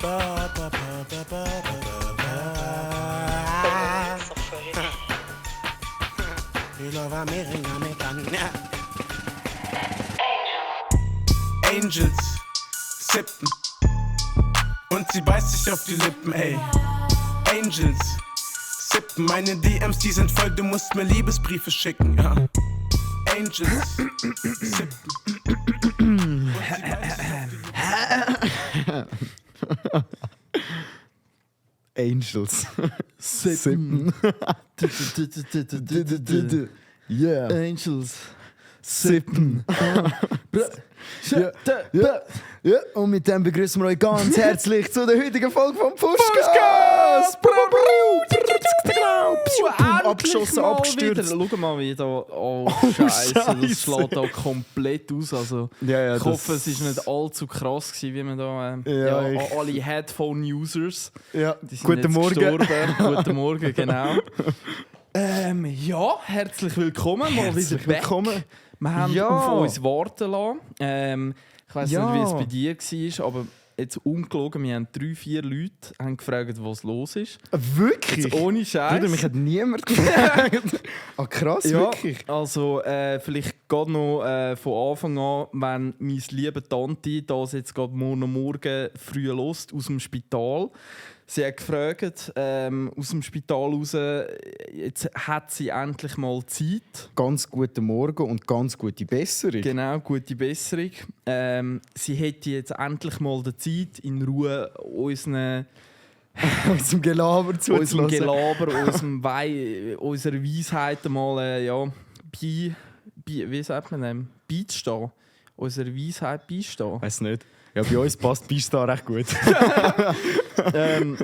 Ba, ba, ba, ba, ba, ba, ba. You love America. Angels sippen und sie beißt sich auf die Lippen, ey. Angels sippen, meine DMs, die sind voll, du musst mir Liebesbriefe schicken, ja. Angels sippen. Und sie beißt sich auf die Lippen. Angels. Sippen. Yeah. Angels. Sippen. Ja, und mit dem begrüßen wir euch ganz herzlich zu der heutigen Folge vom Pushcast. Abgeschossen, abgestürzt. Schau mal wieder. Oh, Scheiße, das schlägt da komplett aus. Also, Ja, ich hoffe, es war nicht allzu krass gewesen, wie man da. Alle Headphone-Users. Ja, Die sind guten jetzt Morgen. gestorben. Guten Morgen, genau. Ja, herzlich willkommen. Mal Herzlich wieder back. willkommen. Wir haben Ja. auf uns warten lassen. Ich weiss Ja. nicht, wie es bei dir war, aber jetzt ungelogen, wir haben 3-4 Leute haben gefragt, was los ist. Wirklich? Jetzt ohne Scheiß. Bruder, mich hat niemand gefragt. Ah, krass, Ja, wirklich? also vielleicht gerade noch von Anfang an, wenn meine liebe Tante das jetzt gerade morgen früh hört, aus dem Spital. Sie hat gefragt, aus dem Spital raus, jetzt hat sie endlich mal Zeit. Ganz guten Morgen und ganz gute Besserung. Genau, gute Besserung. Sie hätte jetzt endlich mal die Zeit, in Ruhe unseren Aus dem Gelaber unserem zuzulassen. Gelaber, unserer Weisheit mal wie sagt man dem? Beistehen. Unserer Weisheit beistehen. Weiß nicht. Ja, bei uns passt Beistehen recht gut.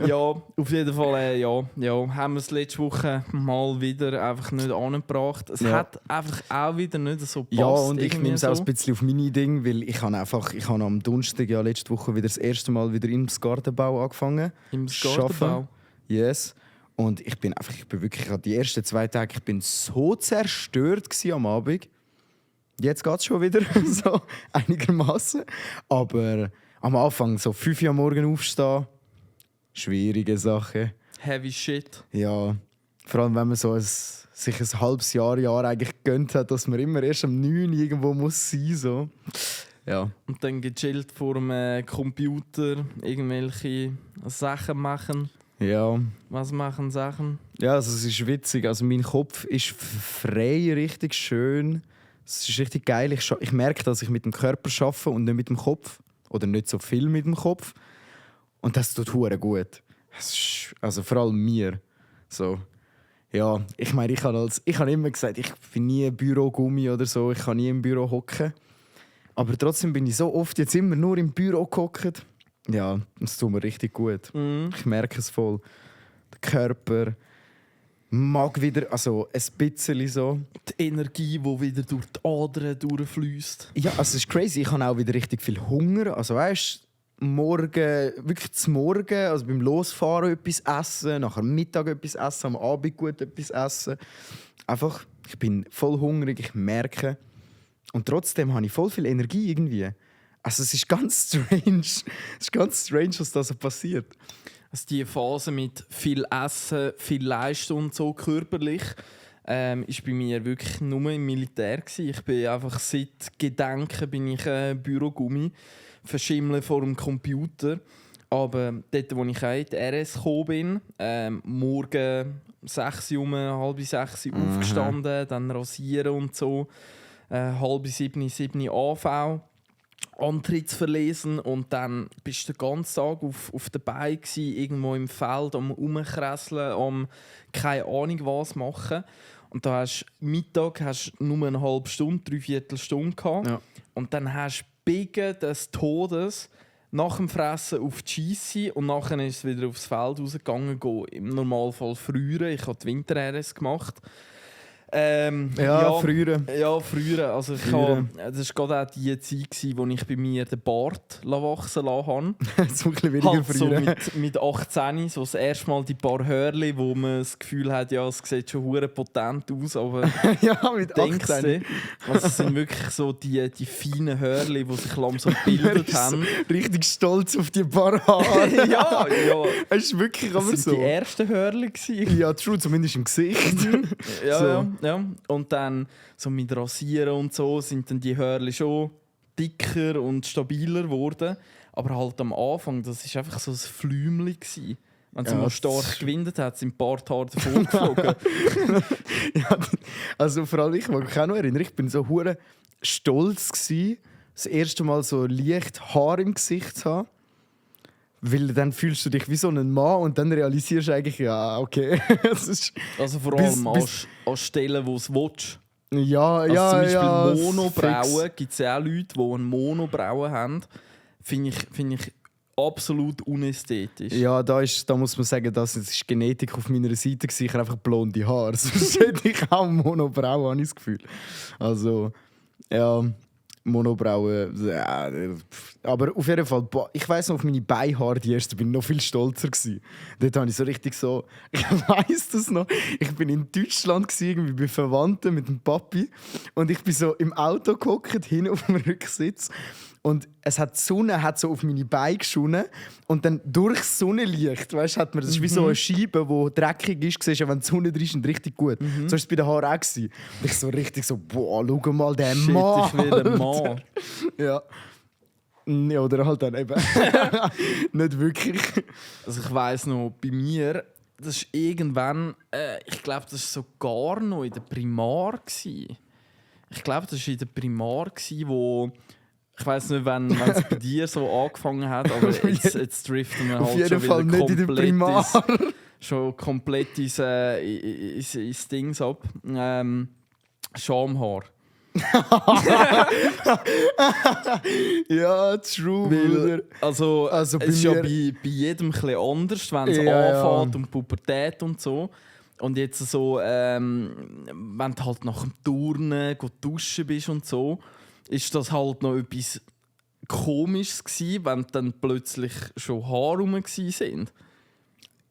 Ja, auf jeden Fall haben wir es letzte Woche mal wieder einfach nicht angebracht. Es Ja. hat einfach auch wieder nicht so gepasst. Ja, und ich irgendwie nehme es auch so. ein bisschen auf meine Dinge, weil ich habe am Donnerstag ja letzte Woche wieder das erste Mal wieder im Gartenbau angefangen. Im zu Gartenbau. arbeiten. Yes. Und ich bin wirklich die ersten 2 Tage, ich bin so zerstört gewesen am Abend. Jetzt geht es schon wieder, so einigermaßen. Aber am Anfang so 5 Uhr am Morgen aufstehen, schwierige Sache. Heavy shit. Ja, vor allem wenn man sich ein halbes Jahr eigentlich gegönnt hat, dass man immer erst am 9 Uhr irgendwo muss sein muss. So. Ja. Und dann gechillt vor dem Computer irgendwelche Sachen machen. Ja. Was machen Sachen? Ja, also es ist witzig. Also mein Kopf ist frei, richtig schön. Es ist richtig geil. Ich merke, dass ich mit dem Körper arbeite und nicht mit dem Kopf. Oder nicht so viel mit dem Kopf. Und das tut hure gut. Also vor allem mir. So. Ja, ich meine, ich habe immer gesagt, ich bin nie ein Bürogummi oder so. Ich kann nie im Büro hocken. Aber trotzdem bin ich so oft jetzt immer nur im Büro gehockt. Ja, das tut mir richtig gut. Ich merke es voll. Der Körper mag wieder, also ein bisschen so. Die Energie, die wieder durch die Adern durchfließt. Ja, also es ist crazy. Ich habe auch wieder richtig viel Hunger. Also weißt du, wirklich zum Morgen, also beim Losfahren etwas essen, nachher am Mittag etwas essen, am Abend gut etwas essen. Einfach, ich bin voll hungrig, ich merke. Und trotzdem habe ich voll viel Energie irgendwie. Also es ist ganz strange. Es ist ganz strange, was da so passiert. Also die Phase mit viel Essen, viel Leistung und so körperlich, ist bei mir wirklich nur im Militär gewesen. Ich bin einfach seit Gedenken bin ich Bürogummi, verschimmeln vor dem Computer. Aber dort, wo ich auch in die RS gekommen bin, morgen 6 Uhr, halb 6 Uhr aufgestanden, dann rasieren und so, halb 7 AV. Antritt verlesen und dann bist du den ganzen Tag auf der Beine gsi, irgendwo im Feld am Rumkresseln, am keine Ahnung was machen. Und da hast Mittag nur eine halbe Stunde, 3/4 Stunde gehabt. Ja. Und dann hast du Biegen des Todes nach dem Fressen auf die Scheisse und nachher ist es wieder aufs Feld rausgegangen. Im Normalfall früher. Ich habe die Winter-RS gemacht. Früher. Ja, früher. Also das war gerade auch die Zeit, wo ich bei mir den Bart wachsen lassen habe. So ein bisschen weniger Halt früher. so mit 18, so das erste Mal die paar Hörli, wo man das Gefühl hat, ja, es sieht schon hure potent aus, aber Ja, mit 18. also es sind wirklich so die feinen Hörli, die sich langsam gebildet haben. Richtig stolz auf die paar Haare. ja. Es ist wirklich aber Das so. waren die ersten Hörli gewesen. Ja, true, zumindest im Gesicht. Ja. Und dann so mit Rasieren und so sind dann die Hörli schon dicker und stabiler geworden. Aber halt am Anfang, das war einfach so ein Flümli gewesen. Wenn es mal stark gewindet hat, sind ein paar Haare davon geflogen. Ja, also vor allem, ich mag mich auch noch erinnern, ich bin so hure stolz gewesen, das erste Mal so leicht Haar im Gesicht zu haben. Weil dann fühlst du dich wie so ein Mann und dann realisierst du eigentlich, ja, okay. Also vor allem an Stellen, wo es willst. Ja, Also ja, zum Beispiel ja. Monobrauen, gibt es ja auch Leute, die eine Monobrauen haben. Finde ich absolut unästhetisch. Ja, da muss man sagen, das ist Genetik auf meiner Seite gewesen. Ich habe einfach blonde Haare. Sonst hätte ich auch Monobrauen, habe ich das Gefühl. Also, ja, Monobrauen. Ja, aber auf jeden Fall, ich weiss noch, auf meine Beinhaare, die ersten, bin ich noch viel stolzer gewesen. Dort habe ich so richtig so, ich weiss das noch, ich bin in Deutschland gewesen, irgendwie bei Verwandten mit dem Papi und ich bin so im Auto gehockt, hinten auf dem Rücksitz. Und die Sonne hat so auf meine Beine geschonen und dann durch das Sonnenlicht, weißt, hat man, das ist wie so eine Scheibe, die dreckig ist, siehst du, wenn die Sonne drin ist und richtig gut. So war es bei den Haaren auch gewesen. Und ich so richtig so, boah, schau mal, der Shit, Mann. ich will einen Mann. Ja. Ja, oder halt dann eben nicht wirklich. Also ich weiss noch, bei mir, das ist irgendwann, ich glaube, das war sogar noch in der Primar gewesen. Ich glaube, das war in der Primar gewesen, wo ich weiss nicht, wenn es bei dir so angefangen hat, aber jetzt driften wir Auf halt jeden schon Fall wieder nicht in der Primar. schon komplett ins Dings ab. Schamhaar. Ja, true, Bruder. Also bei es ist ja mir- bei jedem ein bisschen anders, wenn es Ja, anfängt und Pubertät und so. Und jetzt so, wenn du halt nach dem Turnen duschen bist und so, ist das halt noch etwas Komisches gewesen, wenn dann plötzlich schon Haare rum sind.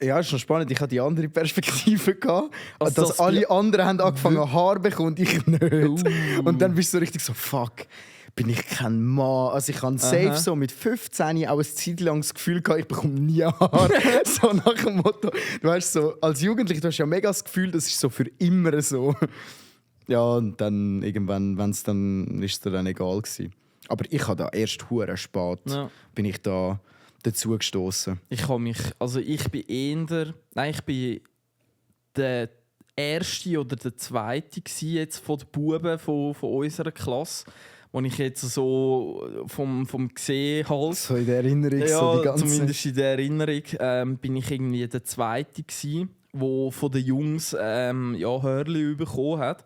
Ja, ist schon spannend. Ich hatte die andere Perspektive gehabt, Also dass das alle anderen haben angefangen Haar bekommen und ich nicht. Und dann bist du so richtig so, fuck, bin ich kein Mann. Also ich habe safe so mit 15 auch eine Zeit lang das Gefühl gehabt, ich bekomme nie Haar. So nach dem Motto, du weißt so, als Jugendlicher du hast ja mega das Gefühl, das ist so für immer so. Ja, und dann irgendwann, wenn es dann, ist es dann egal gewesen. Aber ich habe da erst hure spät, bin ich da dazu gestoßen. Ich bin der erste oder der zweite jetzt von den Buben von unserer Klasse, wo ich jetzt so vom Gesehen halt. So in der Erinnerung, Ja, so die ganze... zumindest in der Erinnerung bin ich irgendwie der zweite gsi, wo von den Jungs Hörli bekommen hat.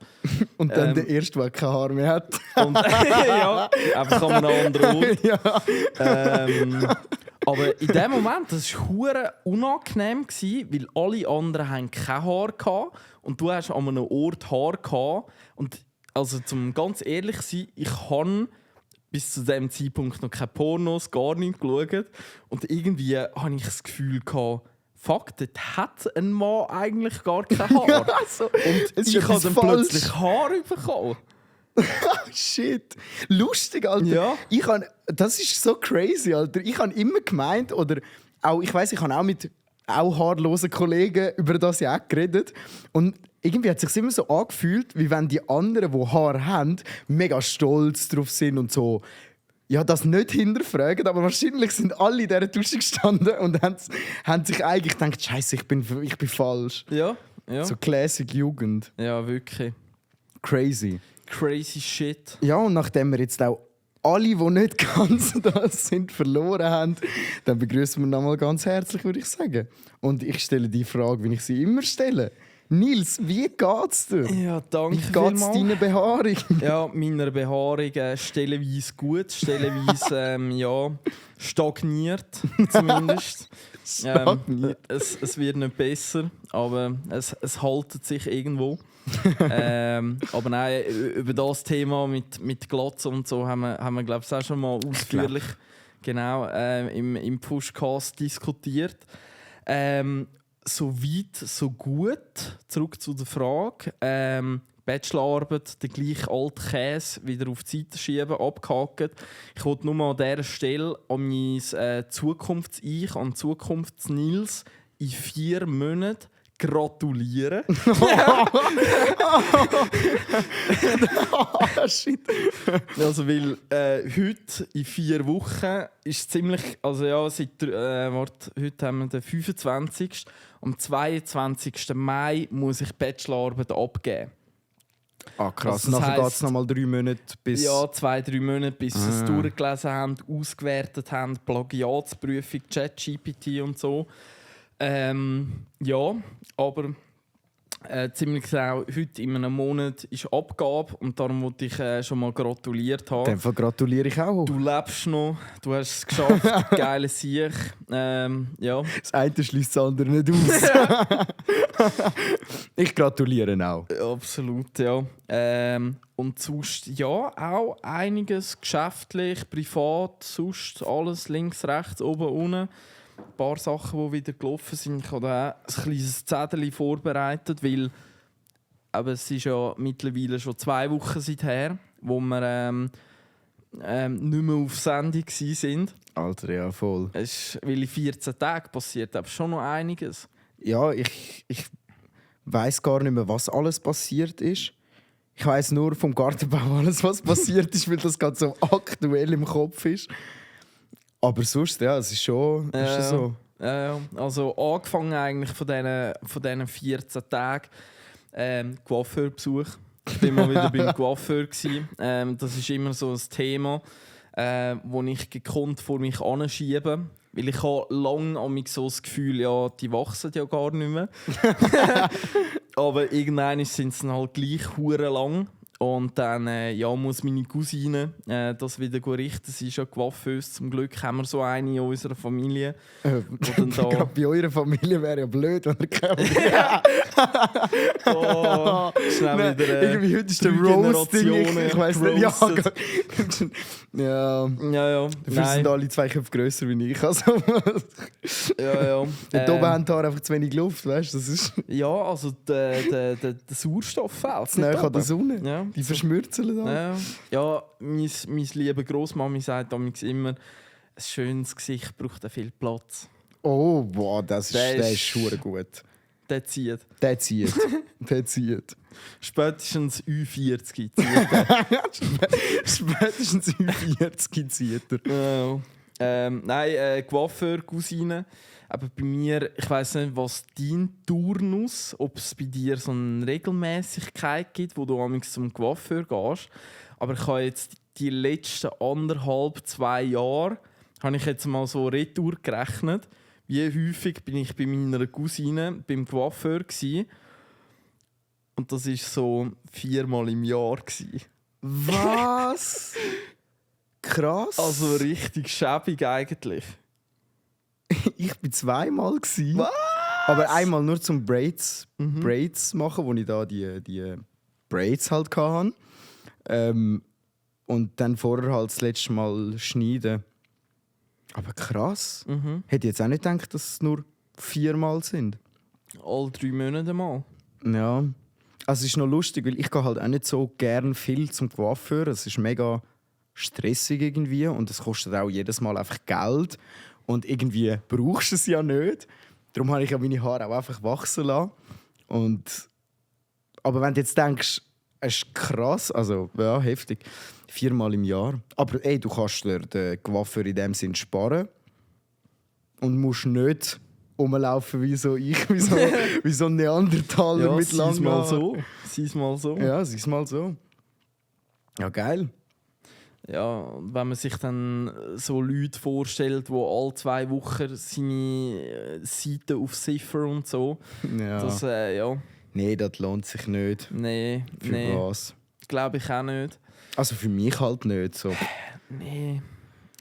Und dann der erste, der kein Haar mehr hat. Und, ja, einfach an einem anderen Ort. Ja. Aber in dem Moment, das war hure unangenehm, weil alle anderen haben kein Haar hatten und du hast an einem Ort Haar gehabt. Und also zum ganz ehrlich zu sein, ich habe bis zu diesem Zeitpunkt noch keine Pornos, gar nicht geschaut. Und irgendwie hatte ich das Gefühl gehabt, fuck, dort hat ein Mann eigentlich gar kein Haar. So, Und ich habe dann plötzlich Haar bekommen. Shit. Lustig, Alter. Ja. Das ist so crazy, Alter. Ich habe immer gemeint, oder auch, ich weiss, ich habe auch mit haarlosen Kollegen über das ja auch geredet. Und irgendwie hat es sich immer so angefühlt, wie wenn die anderen, die Haar haben, mega stolz drauf sind und so. Ja, das nicht hinterfragen, aber wahrscheinlich sind alle in dieser Dusche gestanden und haben sich eigentlich gedacht, Scheiße, ich bin falsch. Ja. So Classic Jugend. Ja, wirklich. Crazy. Crazy shit. Ja, und nachdem wir jetzt auch alle, die nicht ganz da sind, verloren haben, dann begrüßen wir nochmal ganz herzlich, würde ich sagen. Und ich stelle die Frage, wie ich sie immer stelle. Nils, wie geht's dir? Ja, danke Wie geht's deiner Behaarung? Ja, meiner Behaarung stellenweise gut, stellenweise stagniert zumindest. Stagniert. Es wird nicht besser, aber es haltet sich irgendwo. Aber nein, über das Thema mit Glatze und so haben wir glaube ich, auch schon mal ausführlich im Pushcast diskutiert. So weit, so gut. Zurück zu der Frage. Bachelorarbeit, den gleichen alten Käse wieder auf die Seite schieben, abgehakt. Ich wollte nur mal an dieser Stelle an mein Zukunfts-Ich, an Zukunfts-Nils in 4 Monaten gratulieren. Shit. Also, weil heute in 4 Wochen ist ziemlich. Also, ja, heute haben wir den 25. Am 22. Mai muss ich Bachelorarbeit abgeben. Ah, krass. Also, das Nachher geht heisst- es nochmal 3 Monate bis... Ja, 2-3 Monate, bis sie es durchgelesen haben, ausgewertet haben, Plagiatsprüfung, ChatGPT und so. Ja, aber ziemlich genau heute in einem Monat ist Abgabe und darum wollte ich schon mal gratuliert In haben. dem Fall gratuliere ich auch. Du lebst noch, du hast es geschafft, geile Sieg. Ja. Das eine schließt das andere nicht aus. Ich gratuliere auch. Absolut, ja. Und sonst, ja, auch einiges geschäftlich, privat, sonst alles links, rechts, oben, unten. Ein paar Sachen, die wieder gelaufen sind. Ich habe auch ein kleines Zettel vorbereitet, weil es ist ja mittlerweile schon 2 Wochen seither, wo wir nicht mehr auf Sendung waren. Alter, ja, voll. Weil in 14 Tagen passiert aber schon noch einiges. Ja, ich weiss gar nicht mehr, was alles passiert ist. Ich weiss nur vom Gartenbau alles, was passiert ist, weil das gerade so aktuell im Kopf ist. Aber sonst, ja, es ist schon so. Ja. Also angefangen eigentlich von diesen 14 Tagen Coiffeurbesuch. Ich war mal wieder beim Coiffeur. Das ist immer so ein Thema, das ich gekonnt vor mich anschiebe. Weil ich habe lange so das Gefühl, ja, die wachsen ja gar nicht mehr. Aber irgendwann sind sie halt gleich hure lang. Und dann muss meine Cousine das wieder richten. Sie ist ja Coiffeuse. Zum Glück haben wir so eine in unserer Familie. Gerade bei eurer Familie wäre ja blöd, wenn ihr käme. Schnell Nein, wieder, irgendwie heute ist der 3 Roasting. Generationen Ich weiss nicht. gerostet. Ja. Ja. Dafür sind alle 2 Köpfe grösser wie ich. Also, Ja. dort oben haben die Haare einfach zu wenig Luft, weißt du? Das ist Ja, also der Sauerstoff fehlt. zu nahe an der Sonne. Ja. Die verschmürzeln da. Ja, meine liebe Grossmami sagt damals immer, ein schönes Gesicht braucht viel Platz. Oh, wow, der ist ist schon gut. Der zieht. Der zieht. Der zieht. Spätestens U40 zieht Spätestens 40 zieht er. Nein, Coiffeur, Cousine. Aber bei mir, ich weiss nicht, was dein Turnus, ob es bei dir so eine Regelmäßigkeit gibt, wo du manchmal zum Coiffeur gehst. Aber ich habe jetzt die letzten 1,5-2 Jahre, habe ich jetzt mal so retour gerechnet, wie häufig bin ich bei meiner Cousine beim Coiffeur gsi. Und das war so 4-mal im Jahr gsi. Was? Krass. Also richtig schäbig eigentlich. Ich war 2-mal. Was? Aber einmal nur zum Braids machen, wo ich da die Braids halt hatte. Und dann vorher halt das letzte Mal schneiden. Aber krass. Hätte ich jetzt auch nicht gedacht, dass es nur 4-mal sind. Alle 3 Monate mal. Ja. Also es ist noch lustig, weil ich gehe halt auch nicht so gern viel zum Coiffeur. Es ist mega stressig irgendwie und es kostet auch jedes Mal einfach Geld. Und irgendwie brauchst du es ja nicht. Darum habe ich ja meine Haare auch einfach wachsen lassen. Aber wenn du jetzt denkst, es ist krass, also ja, heftig, 4-mal im Jahr. Aber ey, du kannst dir den Coiffeur in dem Sinn sparen und musst nicht rumlaufen wie so ein Neandertaler mit langen Haaren. Sei's mal so. Ja, sei's mal so. Ja, geil. Ja, und wenn man sich dann so Leute vorstellt, die alle 2 Wochen seine Seiten auf Cipher und so, Ja. das, ja. Nee, das lohnt sich nicht. Nee, Für was? glaube ich auch nicht. Also für mich halt nicht so. Nee.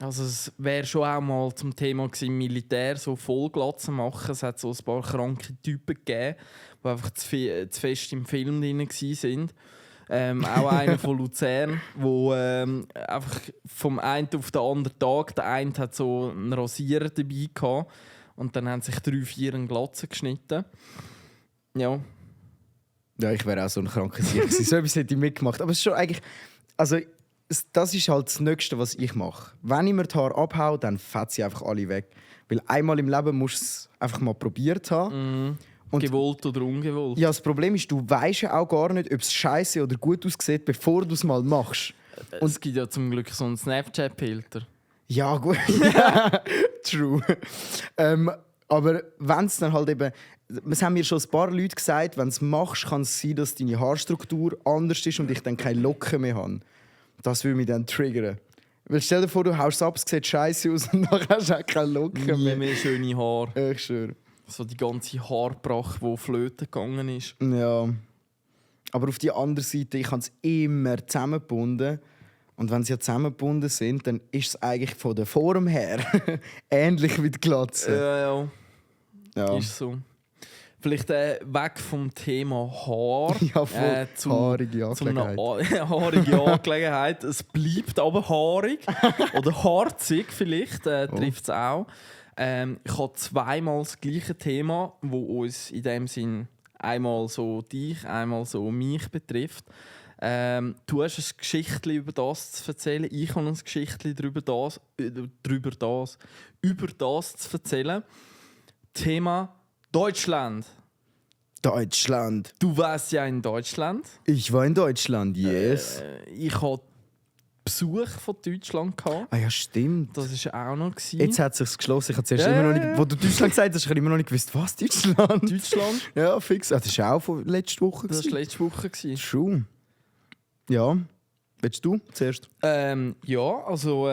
Also es wäre schon auch mal zum Thema gewesen, Militär so Vollglatzen machen. Es hat so ein paar kranke Typen gegeben, die einfach zu fest im Film drin waren. Auch einer von Luzern, wo einfach vom einen auf den anderen Tag, der eine hat so einen Rasierer dabei gehabt und dann haben sich 3-4 einen Glatzen geschnitten. Ja. Ja, ich wäre auch so ein kranker Sieg gewesen. So etwas hätte ich mitgemacht. Aber es ist schon eigentlich... Also, das ist halt das Nächste, was ich mache. Wenn ich mir die Haare abhaue, dann fetze ich einfach alle weg. Weil einmal im Leben musst du es einfach mal probiert haben. Und Gewollt oder ungewollt. ja, das Problem ist, du weißt ja auch gar nicht, ob es scheiße oder gut aussieht, bevor du es mal machst. Und es gibt ja zum Glück so einen Snapchat-Filter. Ja, gut. True. Aber wenn es dann halt eben... Es haben mir schon ein paar Leute gesagt, wenn du es machst, kann es sein, dass deine Haarstruktur anders ist und ich dann keine Locken mehr habe. Das würde mich dann triggern. Weil stell dir vor, du haust es ab, es sieht scheiße aus und dann hast du auch keine Locken Nie mehr. mehr schöne Haare. Ich schwöre. So die ganze Haarpracht, die flöten gegangen ist. Ja. Aber auf die andere Seite, ich habe es immer zusammengebunden. Und wenn sie ja zusammengebunden sind, dann ist es eigentlich von der Form her ähnlich wie die Glatze. Ja, Ja. ist so. Vielleicht weg vom Thema Haar Ja, voll haarige zu einer Angelegenheit. haarige Angelegenheit. Es bleibt aber haarig. Oder harzig vielleicht, trifft es auch. Ich habe zweimal das gleiche Thema, das uns in dem Sinn einmal so dich, einmal so mich betrifft. Du hast ein Geschichtchen über das zu erzählen. Ich habe ein Geschichtchen über das zu erzählen. Thema Deutschland. Deutschland. Du warst ja in Deutschland. Ich war in Deutschland, yes. Ich hatte Besuch von Deutschland gehabt. Ah ja, stimmt. Das war auch noch. Jetzt hat es sich geschlossen. Ich habe zuerst Ja, immer noch ja, nicht... ja. Wo du Deutschland gesagt hast, ich habe immer noch nicht gewusst, was Deutschland? Deutschland. Ja, fix. Ah, das war auch von letzter Woche. Das war letzte Woche. True. Ja. Willst du zuerst? Ja, also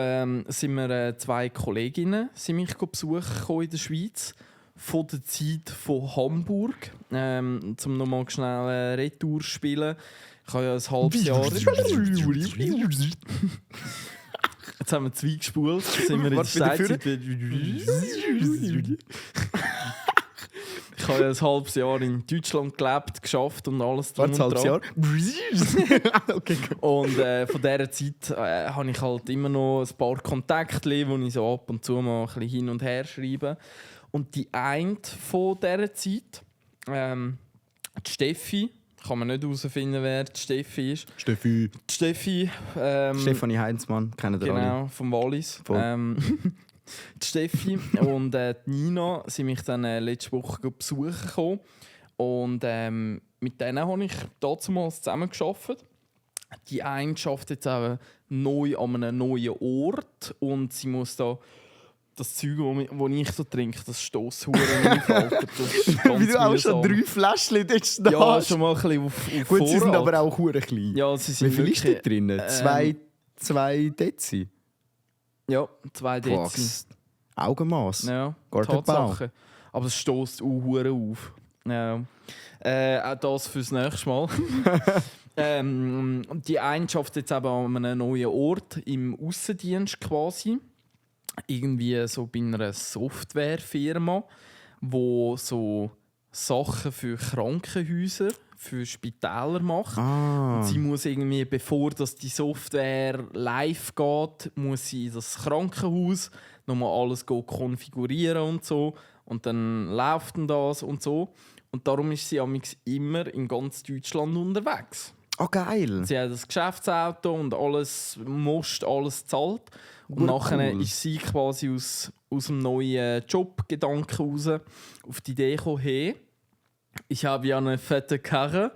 sind wir zwei Kolleginnen sind mich besuchen in der Schweiz. Von der Zeit von Hamburg. Zum nochmal schnell Retour spielen. Ich habe ja ein halbes Jahr... Jetzt haben wir 2 gespult. Jetzt sind wir in der Steinzeit. Ich habe ja ein halbes Jahr in Deutschland gelebt, geschafft und alles drum und Ein halbes dran. Jahr? Okay, gut. Und von dieser Zeit habe ich halt immer noch ein paar Kontakte, wo ich so ab und zu mal ein bisschen hin und her schreibe. Und die eine von dieser Zeit, die Steffi, kann man nicht herausfinden, wer die Steffi ist. Steffi. Die Steffi. Stefanie Heinzmann, kennen ihr alle. Genau, vom Wallis. Die Steffi und die Nina sind mich dann letzte Woche besuchen gekommen. Und mit denen habe ich damals zusammen gearbeitet. Die eine arbeitet jetzt auch neu an einem neuen Ort und sie muss da das Zeug, das ich so trinke, das stößt verdammt auf, Alter. Das ist ganz Wie du auch schon mühsam. 3 Fläschchen dort stehst. Ja, schon mal ein bisschen auf Gut, sie sind Vorrat. aber auch hure klein. Ja, sie sind Wie viel ist wirklich, da drin? 2 Dezi? Ja, 2 Dezi. Box. Augenmaß. Ja, Gar kein Bau. Tatsache. Aber es stößt auch hure auf. Ja. Auch das fürs nächste Mal. Die eine arbeitet jetzt eben an einem neuen Ort im Aussendienst quasi. Irgendwie so bei einer Softwarefirma, wo so Sachen für Krankenhäuser, für Spitäler macht. Und sie muss irgendwie, bevor das die Software live geht, muss sie das Krankenhaus nochmal alles konfigurieren und so. Und dann läuft dann das und so. Und darum ist sie immer in ganz Deutschland unterwegs. Oh, geil. Sie hat das Geschäftsauto und alles zahlt. Und nachher ist sie quasi aus dem neuen Jobgedanken raus auf die Idee gekommen, hey, ich habe ja eine fette Karre.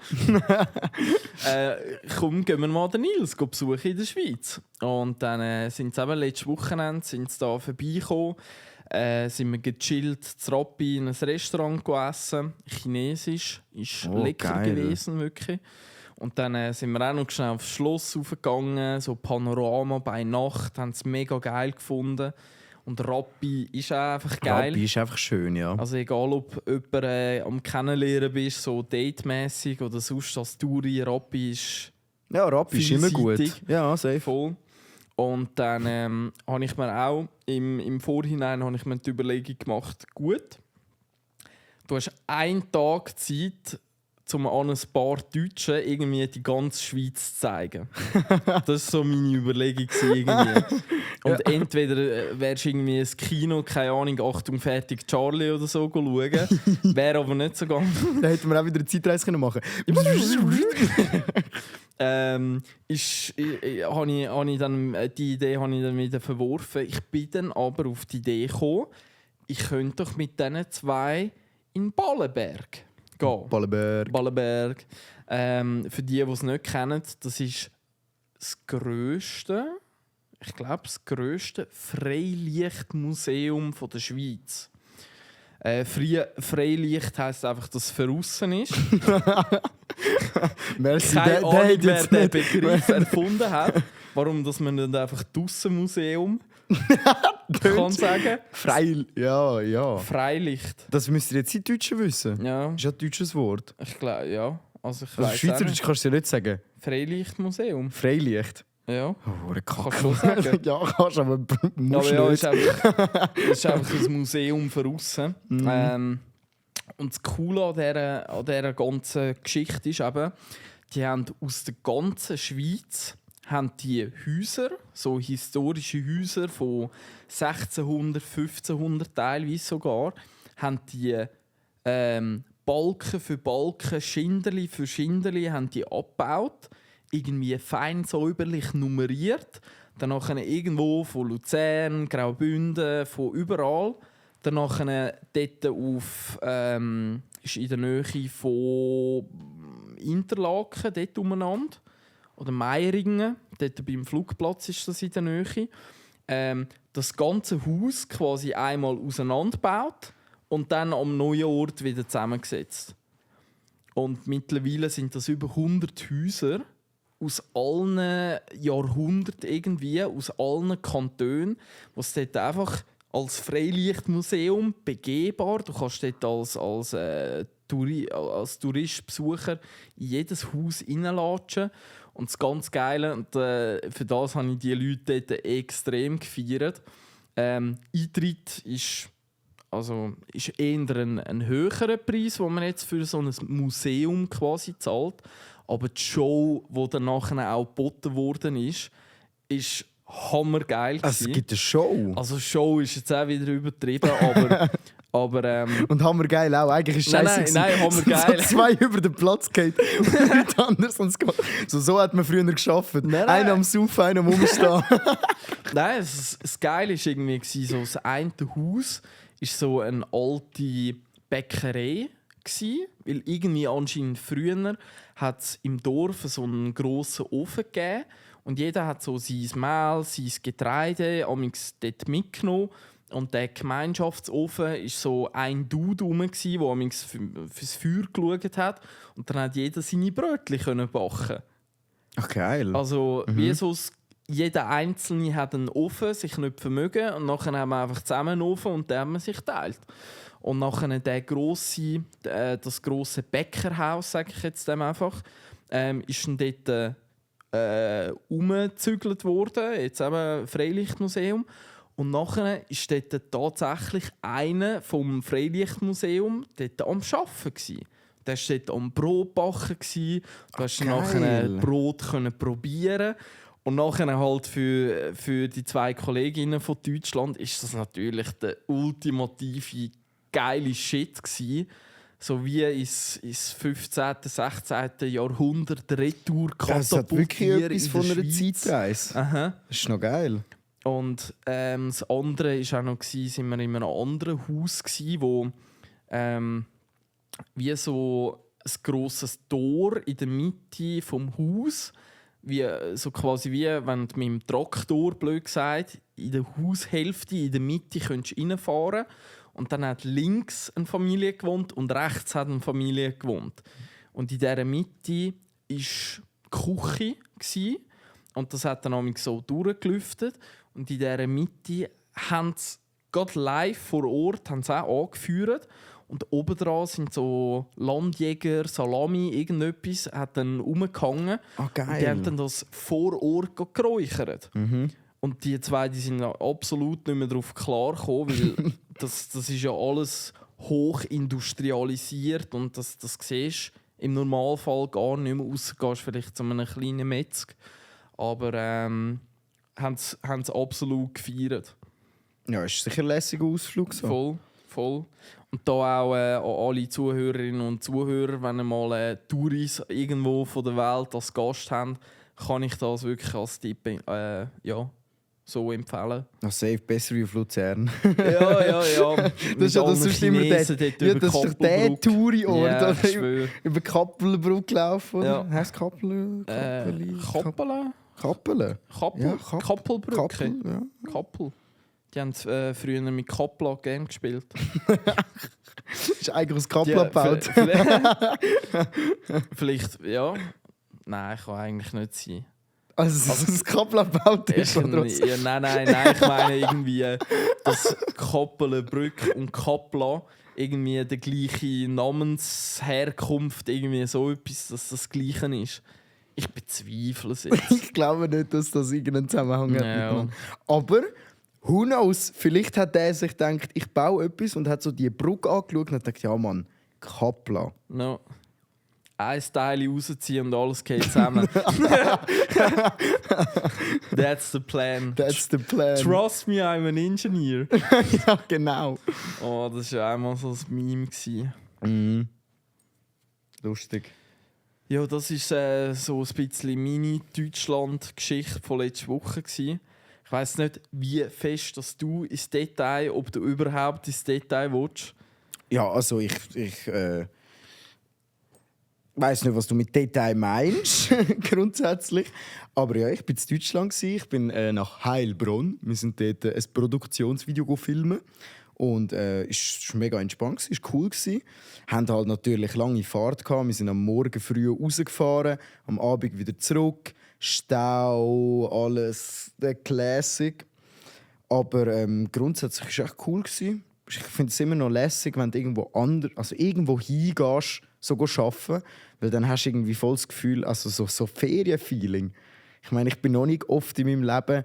Komm, gehen wir mal den Nils besuchen in der Schweiz. Und dann sind sie eben letztes Wochenende da vorbeigekommen. Sind wir gechillt zu Rappi in ein Restaurant gegessen. Chinesisch. Ist lecker geil. gewesen, wirklich. Und dann sind wir auch noch schnell aufs Schloss raufgegangen, so Panorama bei Nacht, haben es mega geil gefunden. Und Rappi ist auch einfach geil. Rappi ist einfach schön, ja. Also egal, ob jemand am Kennenlernen bist, so datemässig oder sonst als Touri, Rappi ist Ja, Rappi ist immer gut. vielseitig. Ja, safe. Voll. Und dann habe ich mir auch im Vorhinein habe ich mir die Überlegung gemacht, gut, du hast einen Tag Zeit, um an ein paar Deutschen irgendwie die ganze Schweiz zu zeigen. Das war so meine Überlegung. Irgendwie. Und entweder wärst du irgendwie ins Kino, keine Ahnung, Achtung, fertig, Charlie oder so schauen. Wäre aber nicht so ganz. Da hätten wir auch wieder eine Zeitreise machen können. Die Idee habe ich dann wieder verworfen. Ich bin dann aber auf die Idee gekommen, ich könnte doch mit diesen zwei in Ballenberg gehen. Ballenberg. Für die es nicht kennen, das ist das grösste Freilichtmuseum der Schweiz. Freilicht heisst einfach, dass es verrissen ist. Merci, Keine Ahnung, wer jetzt den nicht. Begriff erfunden hat. Warum dass man nicht einfach Dussenmuseum kann sagen. Ja. Freilicht. Das müsst ihr jetzt in Deutschen wissen. Ja, Das ist ja ein deutsches Wort. ich glaube, ja. Also ich Also weiss Schweizerdeutsch auch kannst du ja nicht sagen. nicht. Freilichtmuseum. Freilicht. Ja. Oh, eine Kacke. Kannst du sagen. Ja, kannst, aber musst Aber ja, nicht. ist einfach ein Museum verrissen. Und das Coole an dieser ganzen Geschichte ist eben, die haben aus der ganzen Schweiz haben die Häuser, so historische Häuser von 1600, 1500 teilweise sogar, haben die Balken für Balken, Schinderli für Schinderli haben die abgebaut, irgendwie fein säuberlich nummeriert, dann irgendwo von Luzern, Graubünden, von überall, dann dort auf ist in der Nähe von Interlaken, dort umeinander. Oder Meiringen, dort beim Flugplatz ist das in der Nähe. Das ganze Haus quasi einmal auseinandergebaut und dann am neuen Ort wieder zusammengesetzt. Und mittlerweile sind das über 100 Häuser aus allen Jahrhunderten irgendwie, aus allen Kantonen, was dort einfach als Freilichtmuseum begehbar. Du kannst dort als Tourist, Besucher in jedes Haus reinlatschen. Und das ganz Geile, und für das habe ich die Leute dort extrem gefeiert. Eintritt ist eher ein höherer Preis, den man jetzt für so ein Museum quasi zahlt. Aber die Show, die dann nachher auch geboten worden ist hammergeil. Es gibt eine Show. Also Show ist jetzt auch wieder übertrieben, aber Und hammergeil auch. Eigentlich ist es scheiße. Nein, hammergeil. So zwei über den Platz geht und nichts anderes uns gemacht. So hat man früher gearbeitet. Nein. Einer am Saufen, einer am Umstehen. Nein, das Geile war irgendwie, so das eine Haus war so eine alte Bäckerei. Weil irgendwie anscheinend früher hat es im Dorf so einen grossen Ofen gegeben und jeder hat so sein Mehl, sein Getreide amigs dort mitgenommen. Und der Gemeinschaftsofen war so ein Dude rum, der amigs fürs Feuer geschaut hat. Und dann hat jeder seine Brötchen backen. Ach, geil. Also wie so jeder Einzelne hat einen Ofen, sich nicht vermögen. Und nachher haben wir einfach zusammen einen Ofen und den haben wir sich geteilt. Und nachher das grosse Bäckerhaus, sage ich jetzt dem einfach, ist dann dort umgezügelt worden, jetzt eben Freilichtmuseum. Und nachher war dort tatsächlich einer vom Freilichtmuseum dort am Arbeiten. Der war dort am Brot backen. Du konntest nachher Brot probieren. Und nachher halt für die zwei Kolleginnen von Deutschland ist das natürlich der ultimative geile Shit gewesen. So wie ins 15., 16. Jahrhundert Retour katapultieren. Das hat wirklich etwas von einer Schweiz. Zeitreise. Aha. Das ist noch geil. Und das andere war auch noch, sind wir in einem anderen Haus, wo wie so ein grosses Tor in der Mitte vom Haus, so quasi wie wenn du mit dem Traktor, blöd gesagt, in der Haushälfte in der Mitte reinfahren kannst. Und dann hat links eine Familie gewohnt und rechts hat eine Familie gewohnt. Und in dieser Mitte war die Küche. Und das hat dann so durchgelüftet. Und in dieser Mitte haben sie gerade live vor Ort haben sie auch angeführt. Und obendran sind so Landjäger, Salami, irgendetwas, hat dann rumgehangen. geil. Und die haben dann das vor Ort geräuchert. Und die zwei die sind absolut nicht mehr darauf klargekommen, weil das ist ja alles hoch industrialisiert und das siehst du im Normalfall gar nicht mehr, ausser gehst vielleicht zu einem kleinen Metzg. Aber haben sie absolut gefeiert. Ja, ist sicher ein lässiger Ausflug. So. Voll. Und da auch an alle Zuhörerinnen und Zuhörer, wenn ihr mal Touris irgendwo von der Welt als Gast habt, kann ich das wirklich als Tipp so empfehlen. Safe, besser wie auf Luzern. Ja. Das ist ja das sonst immer das ist doch der Touri-Ort. Ja, ich über Kappelbrücke laufen, oder? Ja. Heißt Kappel? Kappelen? Kappelen? Ja, Kappelbrücke. Kappel, ja. Kappel. Die haben früher mit Kappler gerne gespielt. Ist eigentlich aus Kappel gebaut. Vielleicht, ja. Nein, kann eigentlich nicht sein. Also, dass es Kappel gebaut ist, oder was? Ja, nein, ich meine irgendwie, dass Kappelenbrücke und Kappler irgendwie die gleiche Namensherkunft, irgendwie so etwas, dass das Gleiche ist. Ich bezweifle es jetzt. Ich glaube nicht, dass das irgendeinen Zusammenhang hat. Ja. Aber who knows? Vielleicht hat der sich gedacht, ich baue etwas und hat so die Brücke angeschaut und hat gedacht, ja Mann, Kappler. No. Ein Teil rausziehen und alles geht zusammen. That's the plan. That's the plan. Trust me, I'm an engineer. Ja, genau. Oh, das war einmal so ein Meme. Lustig. Ja, das war so ein bisschen meine Deutschland-Geschichte von letzter Woche. Ich weiss nicht, wie fest dass du ins Detail, ob du überhaupt ins Detail willst. Ja, also ich weiss nicht, was du mit Detail meinst, grundsätzlich. Aber ja, ich bin in Deutschland. Ich bin nach Heilbronn. Wir sind dort ein Produktionsvideo filmen. Und es war mega entspannt, es war cool. Wir hatten halt natürlich lange Fahrt. Wir sind am Morgen früh rausgefahren, am Abend wieder zurück. Stau, alles, der Classic. Aber grundsätzlich war es echt cool. Ich finde es immer noch lässig, wenn du irgendwo hingehst, so arbeiten. Weil dann hast du irgendwie voll das Gefühl, also so Ferienfeeling. Ich meine, ich bin noch nicht oft in meinem Leben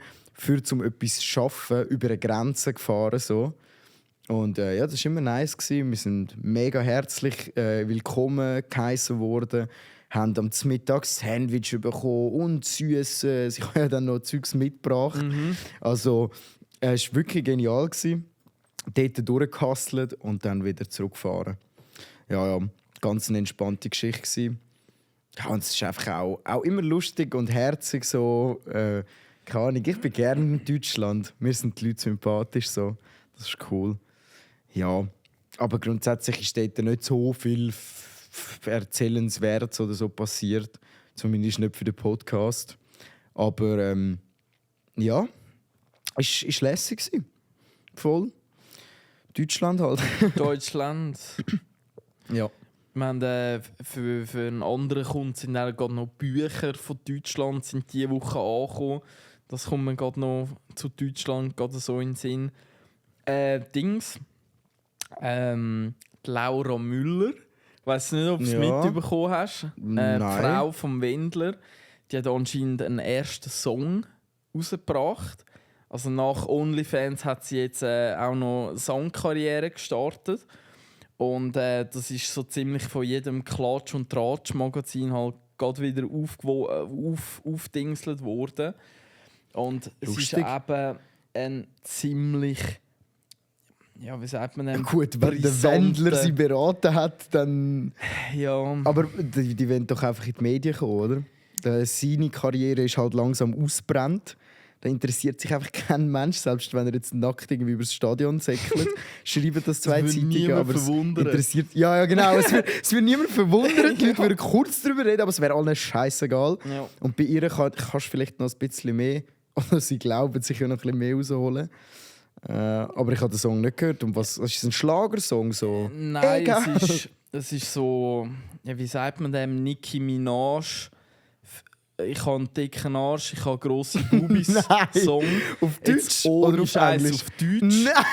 um etwas zu arbeiten, über eine Grenze gefahren. So. Und ja, das war immer nice. Wir sind mega herzlich willkommen geheissen worden. Haben am Mittag Sandwich bekommen und Süßes. Ich habe ja dann noch Zeugs mitgebracht. Also, es war wirklich genial. Dort durchgehustelt und dann wieder zurückgefahren. Ja, ganz eine entspannte Geschichte. Ja, und es ist einfach auch immer lustig und herzig. So, keine Ahnung, ich bin gerne in Deutschland. Mir sind die Leute sympathisch. So. Das ist cool. Ja, aber grundsätzlich ist dort nicht so viel erzählenswert oder so passiert. Zumindest nicht für den Podcast. Aber ja, es war lässig. Voll. Deutschland halt. Deutschland. Ja. Wir haben, für einen anderen Kunden sind dann gerade noch Bücher von Deutschland sind diese Woche angekommen. Das kommt mir gerade noch zu Deutschland gerade so in den Sinn. Dings. Laura Müller. Ich weiss nicht, ob du es mitbekommen hast. Die Frau vom Wendler. Die hat anscheinend einen ersten Song rausgebracht. Also nach OnlyFans hat sie jetzt auch noch eine Songkarriere gestartet. Und das ist so ziemlich von jedem Klatsch- und Tratsch-Magazin halt gerade wieder aufdingselt worden. Und es Lustig. ist eben ein ziemlich... Ja, wie sagt man denn? Gut, wenn der Wendler sie beraten hat, dann... Ja. Aber die wollen doch einfach in die Medien kommen, oder? Seine Karriere ist halt langsam ausgebrannt. Da interessiert sich einfach kein Mensch, selbst wenn er jetzt nackt irgendwie über das Stadion säckelt. Schreiben das zwei Zeitungen, aber es interessiert... Ja, genau. Es wird niemand verwundern. Die Leute würden kurz darüber reden, aber es wäre allen scheißegal. Ja. Und bei ihr kannst du vielleicht noch ein bisschen mehr, oder sie glauben, sich noch ein bisschen mehr rausholen. Aber ich habe den Song nicht gehört. Und was ist ein Schlagersong? So? Nein, es ist so... Ja, wie sagt man dem? Nicki Minaj ich habe einen dicken Arsch, ich habe grosse Bubis Song. Auf Jetzt Deutsch ohne oder auf Scheiß Englisch? auf Deutsch. Nein!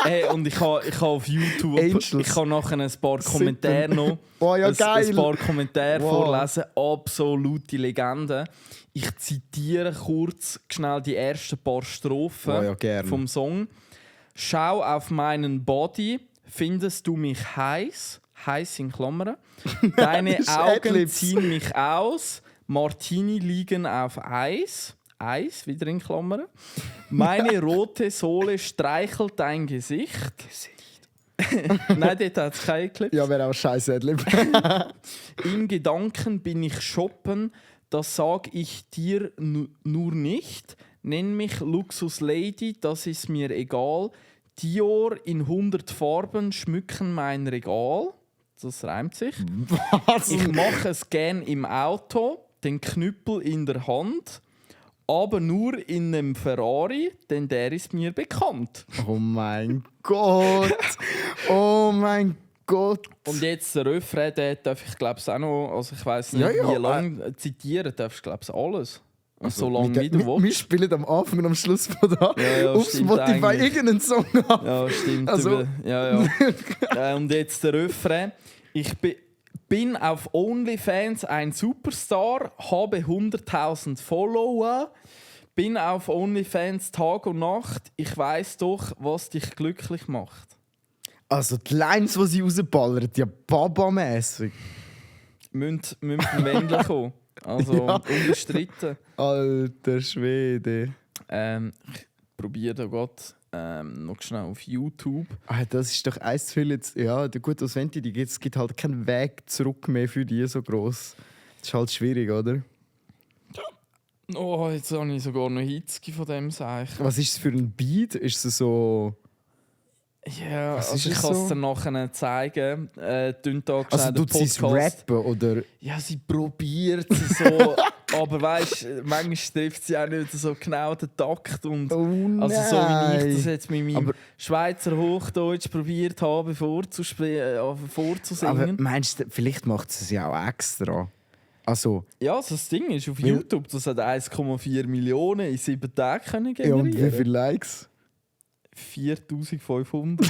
Hey, und ich habe auf YouTube, Angels. ich kann nachher ein paar Kommentare noch, Oh ja, ein geil! paar Kommentare Wow. vorlesen. Absolute Legende. Ich zitiere kurz schnell die ersten paar Strophen Oh ja, gerne. vom Song. Schau auf meinen Body, findest du mich heiß? Heiß in Klammern. Deine Das ist Augen Adlibs. ziehen mich aus. Martini liegen auf Eis. Eis, wieder in Klammern. Meine rote Sohle streichelt dein Gesicht. Nein, dort hat es keinen Clip. Ja, wäre auch scheiße, Adlib. In Gedanken bin ich shoppen, das sag ich dir nur nicht. Nenn mich Luxus Lady, das ist mir egal. Dior in 100 Farben schmücken mein Regal. Das reimt sich. Was? Ich mache es gern im Auto, den Knüppel in der Hand, aber nur in einem Ferrari, denn der ist mir bekannt. Oh mein Gott! Oh mein Gott! Und jetzt der Refrain, den darf ich glaube auch noch, also ich weiß nicht, Ja, ja, wie lange zitieren darfst du glaube ich alles. So lange wie du wir willst. spielen am Anfang und am Schluss von da Ja, auf stimmt Spotify eigentlich. irgendeinen Song ab. Ja, stimmt. Also- Ja. Und jetzt der Refrain. Ich bin auf OnlyFans ein Superstar, habe 100.000 Follower, bin auf OnlyFans Tag und Nacht. Ich weiß doch, was dich glücklich macht. Also die Lines, die sie rausballert, ja Baba-mässig. Müssen vom Wendel kommen. Also Ja. unbestritten. Alter Schwede. Ich probiere da gerade noch schnell auf YouTube. Ah, das ist doch eins zu viel jetzt. Ja, gut, als wenn es gibt halt keinen Weg zurück mehr für die so gross. Das ist halt schwierig, oder? Oh, jetzt habe ich sogar noch Hitzki von dem Seich. Was ist es für ein Beat? Ist es so... Ja, Was also ist ich es kann es so? dir nachher zeigen. Also tut sie es rappen, oder... Ja, sie probiert es so. Aber weißt du, manchmal trifft sie auch nicht so genau den Takt. Und Oh nein! also so wie ich das jetzt mit meinem Aber- Schweizer Hochdeutsch probiert habe, Aber vorzusingen. meinst du, vielleicht macht sie es ja auch extra? Also, Ja, also das Ding ist auf Weil- YouTube, das hat 1,4 Millionen in 7 Tagen können ja, und wie generieren. viele Likes? 4500.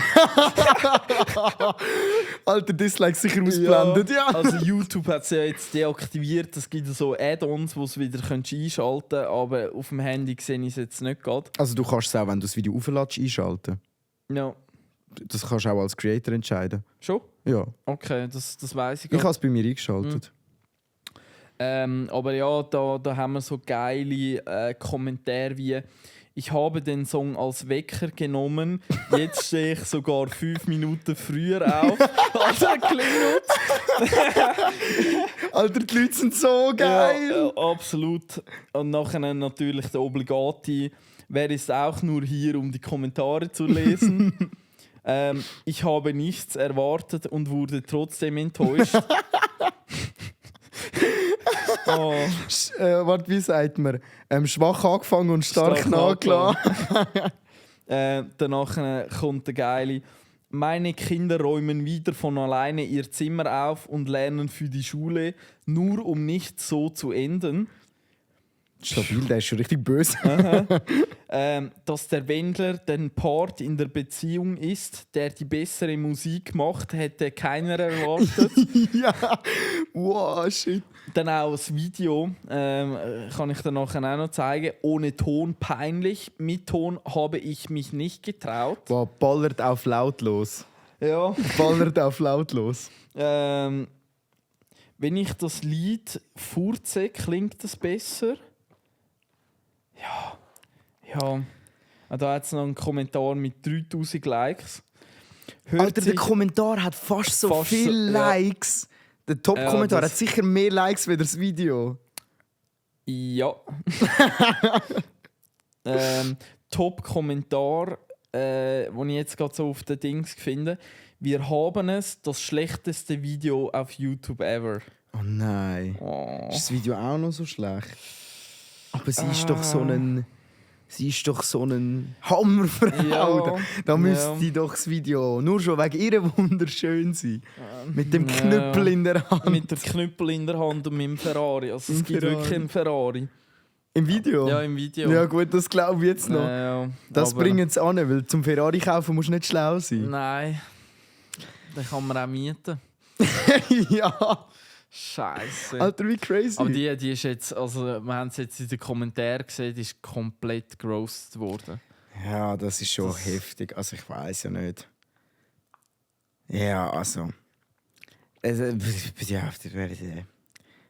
Alter, Dislikes sicher ausblendet, ja. Also YouTube hat es ja jetzt deaktiviert. Es gibt so Add-ons, die es wieder einschalten können, aber auf dem Handy sehe ich es jetzt nicht gerade. Also du kannst es auch, wenn du das Video aufladest, einschalten. Ja, Das kannst du auch als Creator entscheiden. schon? Ja, Okay, das weiss ich ich gar habe es bei mir eingeschaltet. aber ja, da haben wir so geile Kommentare wie «Ich habe den Song als Wecker genommen, jetzt stehe ich sogar 5 Minuten früher auf, als er klingelt.» Alter, die Leute sind so geil! Ja, absolut. Und nachher natürlich der obligate «Wer ist auch nur hier, um die Kommentare zu lesen?» Ich habe nichts erwartet und wurde trotzdem enttäuscht. Oh. Warte, wie sagt man? Schwach angefangen und stark nachgelassen. Danach kommt der Geile. Meine Kinder räumen wieder von alleine ihr Zimmer auf und lernen für die Schule, nur um nicht so zu enden. Stabil, der ist schon richtig böse. Dass der Wendler den Part in der Beziehung ist, der die bessere Musik macht, hätte keiner erwartet. Ja, wow, shit. Dann auch das Video, kann ich dir nachher auch noch zeigen. Ohne Ton peinlich, mit Ton habe ich mich nicht getraut. Wow, ballert auf lautlos. Ja. Ballert auf lautlos. Wenn ich das Lied furze, klingt es besser? Ja. Da hat es noch einen Kommentar mit 3000 Likes. Hört Alter, der sich- Kommentar hat fast so Fast so, viele ja. Likes. Der Top-Kommentar Ja, das- hat sicher mehr Likes wie das Video. Ja. Top-Kommentar, den ich jetzt gerade so auf den Dings finde. Wir haben es, das schlechteste Video auf YouTube ever. Oh nein. Oh. Ist das Video auch noch so schlecht? Aber sie ist doch so ein... sie ist doch so eine Hammerfrau. Ja, Da müsste die doch das Video nur schon wegen ihr wunderschön sein. Mit dem Knüppel in der Hand. Mit dem Knüppel in der Hand und mit dem Ferrari. Also es gibt wirklich einen Ferrari. Im Video? Ja, im Video. Ja gut, das glaube ich jetzt noch. Ja, Das bringen sie an, weil zum Ferrari kaufen musst du nicht schlau sein. Nein. Den kann man auch mieten. Ja, Scheiße. Alter, wie crazy. Aber die ist jetzt, also wir haben es jetzt in den Kommentaren gesehen, die ist komplett geroastet worden. Ja, das ist schon heftig. Also ich weiß ja nicht. Ja, also ja,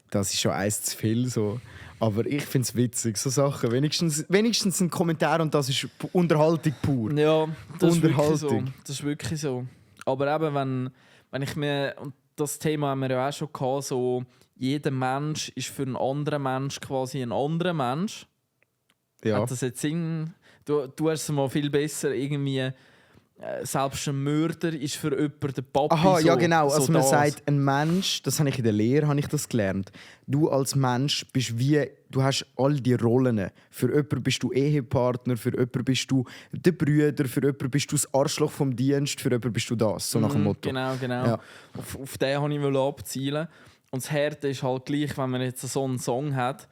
das ist schon eins zu viel so. Aber ich finde es witzig, so Sachen. Wenigstens ein Kommentar und das ist Unterhaltung pur. Ja, das ist wirklich so. Unterhaltung. Das ist wirklich so. Aber eben, wenn ich mir, und das Thema haben wir ja auch schon gehabt, so, jeder Mensch ist für einen anderen Mensch quasi ein anderer Mensch. Ja. Hat das jetzt Sinn? Du hast es mal viel besser irgendwie. Selbst ein Mörder ist für jemanden der Papi. Aha, so, ja genau. Also so man das. sagt, ein Mensch, das habe ich in der Lehre gelernt. Du als Mensch bist du hast all die Rollen. Für jemanden bist du Ehepartner, für jemanden bist du der Brüder, für jemanden bist du das Arschloch vom Dienst, für jemanden bist du das. So nach dem Motto. Genau. Ja. Auf den wollte ich abzielen. Und das Härte ist halt gleich, wenn man jetzt so einen Song hat.